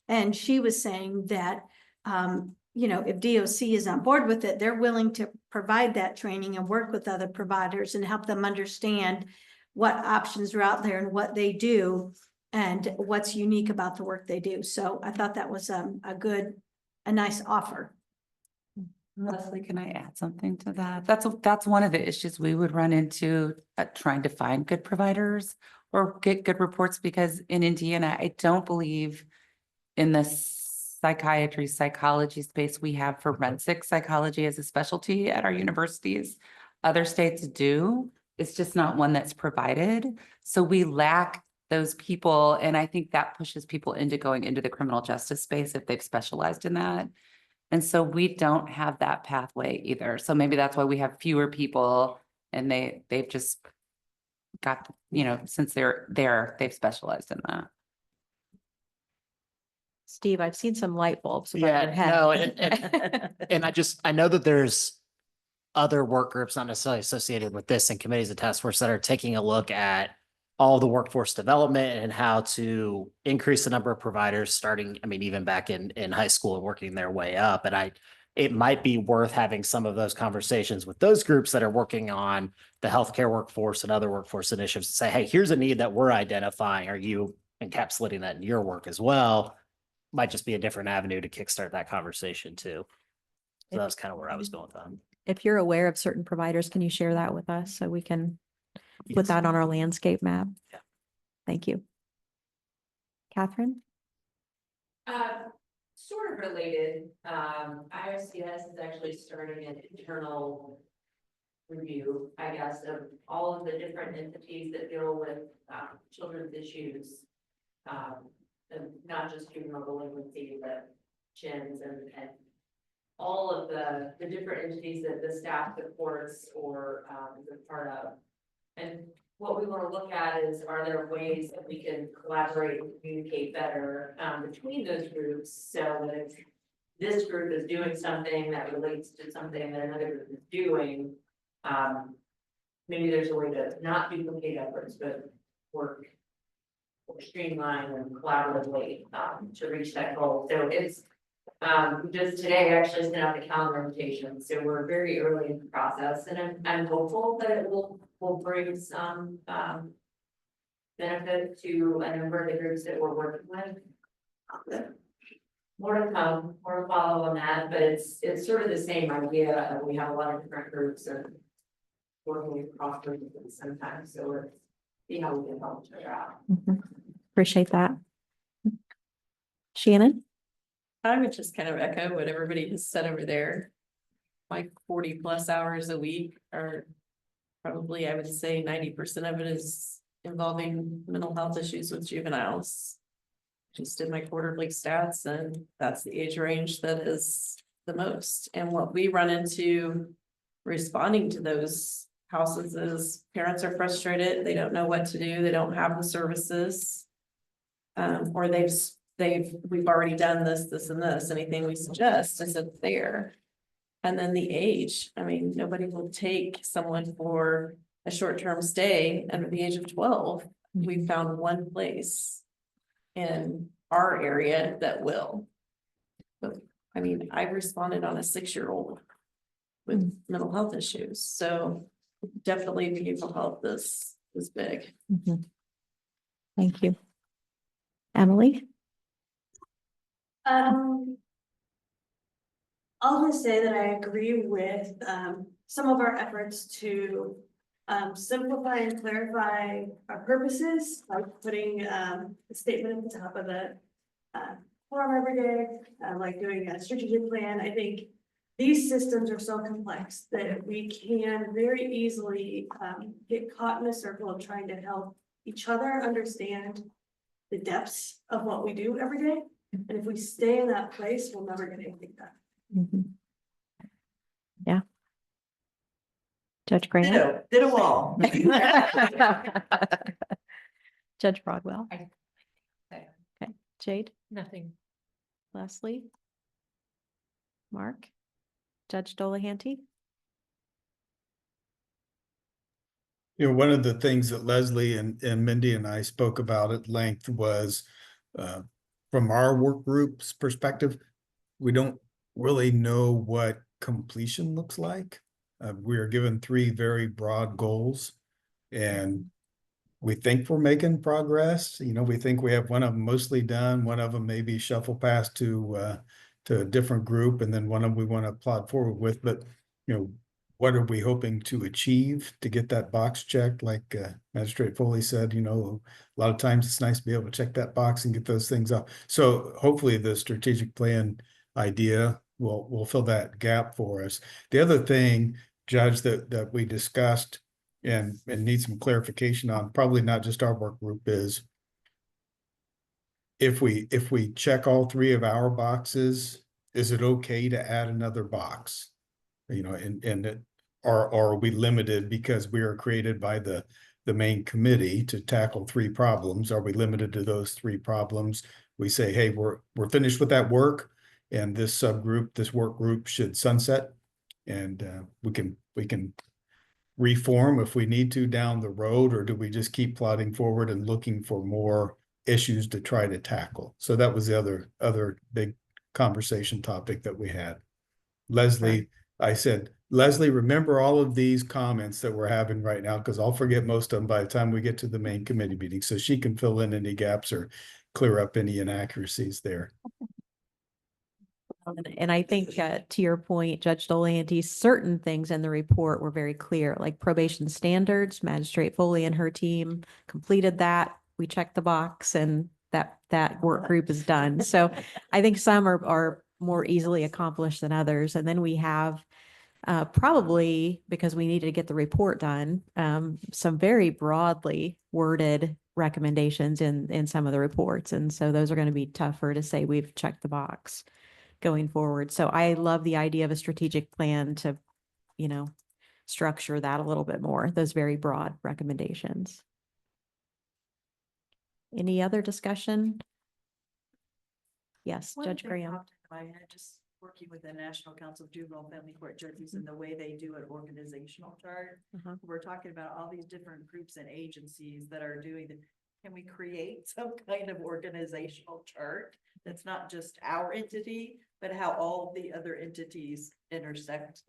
And she was saying that, if DOC is on board with it, they're willing to provide that training and work with other providers and help them understand what options are out there and what they do and what's unique about the work they do. So I thought that was a nice offer. Leslie, can I add something to that? That's one of the issues we would run into trying to find good providers or get good reports, because in Indiana, I don't believe in the psychology space we have forensic psychology as a specialty at our universities. Other states do. It's just not one that's provided. So we lack those people. And I think that pushes people into going into the criminal justice space if they've specialized in that. And so we don't have that pathway either. So maybe that's why we have fewer people, and they've just got, since they're there, they've specialized in that. Steve, I've seen some light bulbs above your head. No, and I know that there's other work groups, not necessarily associated with this and committees of task force that are taking a look at all the workforce development and how to increase the number of providers starting, I mean, even back in high school and working their way up. And it might be worth having some of those conversations with those groups that are working on the healthcare workforce and other workforce initiatives to say, hey, here's a need that we're identifying. Are you encapsulating that in your work as well? Might just be a different avenue to kickstart that conversation too. So that's kind of where I was going with that. If you're aware of certain providers, can you share that with us so we can Yes. put that on our landscape map? Yeah. Thank you. Catherine? Sort of related, IRCS has actually started an internal review, I guess, of all of the different entities that deal with children's issues. And not just juvenile delinquency, but CHINs and all of the different entities that the staff supports or is a part of. And what we want to look at is, are there ways that we can collaborate and communicate better between those groups, so that if this group is doing something that relates to something that another group is doing, maybe there's a way to not duplicate efforts, but work or streamline and collaboratively to reach that goal. So it's just today actually sent out the calendar invitation, so we're very early in the process, and I'm hopeful that it will bring some benefit to a number of the groups that we're working with. More to come, more to follow on that, but it's sort of the same idea. We have a lot of different groups and working across groups at the same time, so we're see how we can help each other out. Appreciate that. Shannon? I would just kind of echo what everybody has said over there. Like 40+ hours a week are probably, I would say 90% of it is involving mental health issues with juveniles. Just did my quarterly stats, and that's the age range that is the most. And what we run into responding to those houses is parents are frustrated, they don't know what to do, they don't have the services. Or we've already done this and this, anything we suggest isn't there. And then the age, I mean, nobody will take someone for a short-term stay under the age of 12. We found one place in our area that will. But I mean, I've responded on a 6-year-old with mental health issues, so definitely behavioral health is big. Thank you. Emily? I'll just say that I agree with some of our efforts to simplify and clarify our purposes, like putting a statement at the top of the form every day, like doing a strategic plan. I think these systems are so complex that we can very easily get caught in a circle of trying to help each other understand the depths of what we do every day. And if we stay in that place, we'll never get anything done. Yeah. Judge Graham? Did a wall. Judge Broadwell? I- Okay, Jade? Nothing. Leslie? Mark? Judge Dolahanty? You know, one of the things that Leslie and Mindy and I spoke about at length was from our work group's perspective, we don't really know what completion looks like. We are given 3 very broad goals, and we think we're making progress. You know, we think we have one of them mostly done, one of them maybe shuffle past to a different group, and then one of them we want to plod forward with. But, you know, what are we hoping to achieve to get that box checked? Like Magistrate Foley said, you know, a lot of times it's nice to be able to check that box and get those things off. So hopefully the strategic plan idea will fill that gap for us. The other thing, Judge, that we discussed and need some clarification on, probably not just our work group, is if we check all 3 of our boxes, is it okay to add another box? You know, or are we limited because we are created by the main committee to tackle 3 problems? Are we limited to those 3 problems? We say, hey, we're finished with that work, and this subgroup, this work group should sunset, and we can we can reform if we need to down the road, or do we just keep plodding forward and looking for more issues to try to tackle? So that was the other big conversation topic that we had. Leslie, I said, Leslie, remember all of these comments that we're having right now, because I'll forget most of them by the time we get to the main committee meeting, so she can fill in any gaps or clear up any inaccuracies there. And I think to your point, Judge Dolanty, certain things in the report were very clear, like probation standards. Magistrate Foley and her team completed that. We checked the box, and that work group is done. So I think some are more easily accomplished than others. And then we have probably, because we needed to get the report done, some very broadly worded recommendations in some of the reports. And so those are going to be tougher to say we've checked the box going forward. So I love the idea of a strategic plan to, structure that a little bit more, those very broad recommendations. Any other discussion? Yes, Judge Graham. I had just working with the National Council of Juvenile and Family Court Judges and the way they do an organizational chart. We're talking about all these different groups and agencies that are doing it. Can we create some kind of organizational chart that's not just our entity, but how all the other entities intersect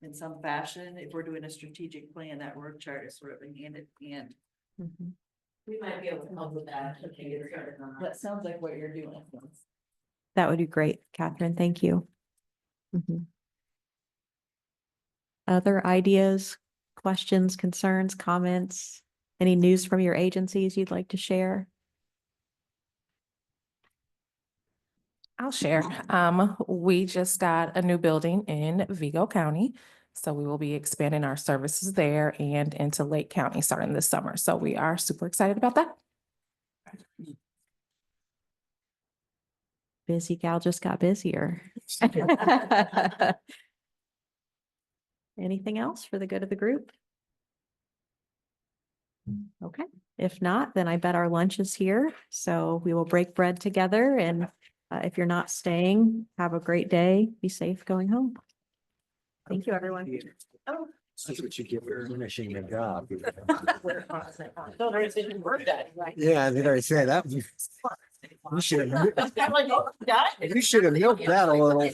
in some fashion? If we're doing a strategic plan, that work chart is sort of a hand in hand. We might be able to help with that. Okay, get started on that. That sounds like what you're doing. That would be great, Catherine. Thank you. Other ideas, questions, concerns, comments? Any news from your agencies you'd like to share? I'll share. We just got a new building in Vigo County. So we will be expanding our services there and into Lake County starting this summer. So we are super excited about that. Busy gal just got busier. Anything else for the good of the group? Okay, if not, then I bet our lunch is here. So we will break bread together, and if you're not staying, have a great day. Be safe going home. Thank you, everyone. That's what you get for finishing the job. Don't raise any word that, right? Yeah, I already said that. You should have milked that a little.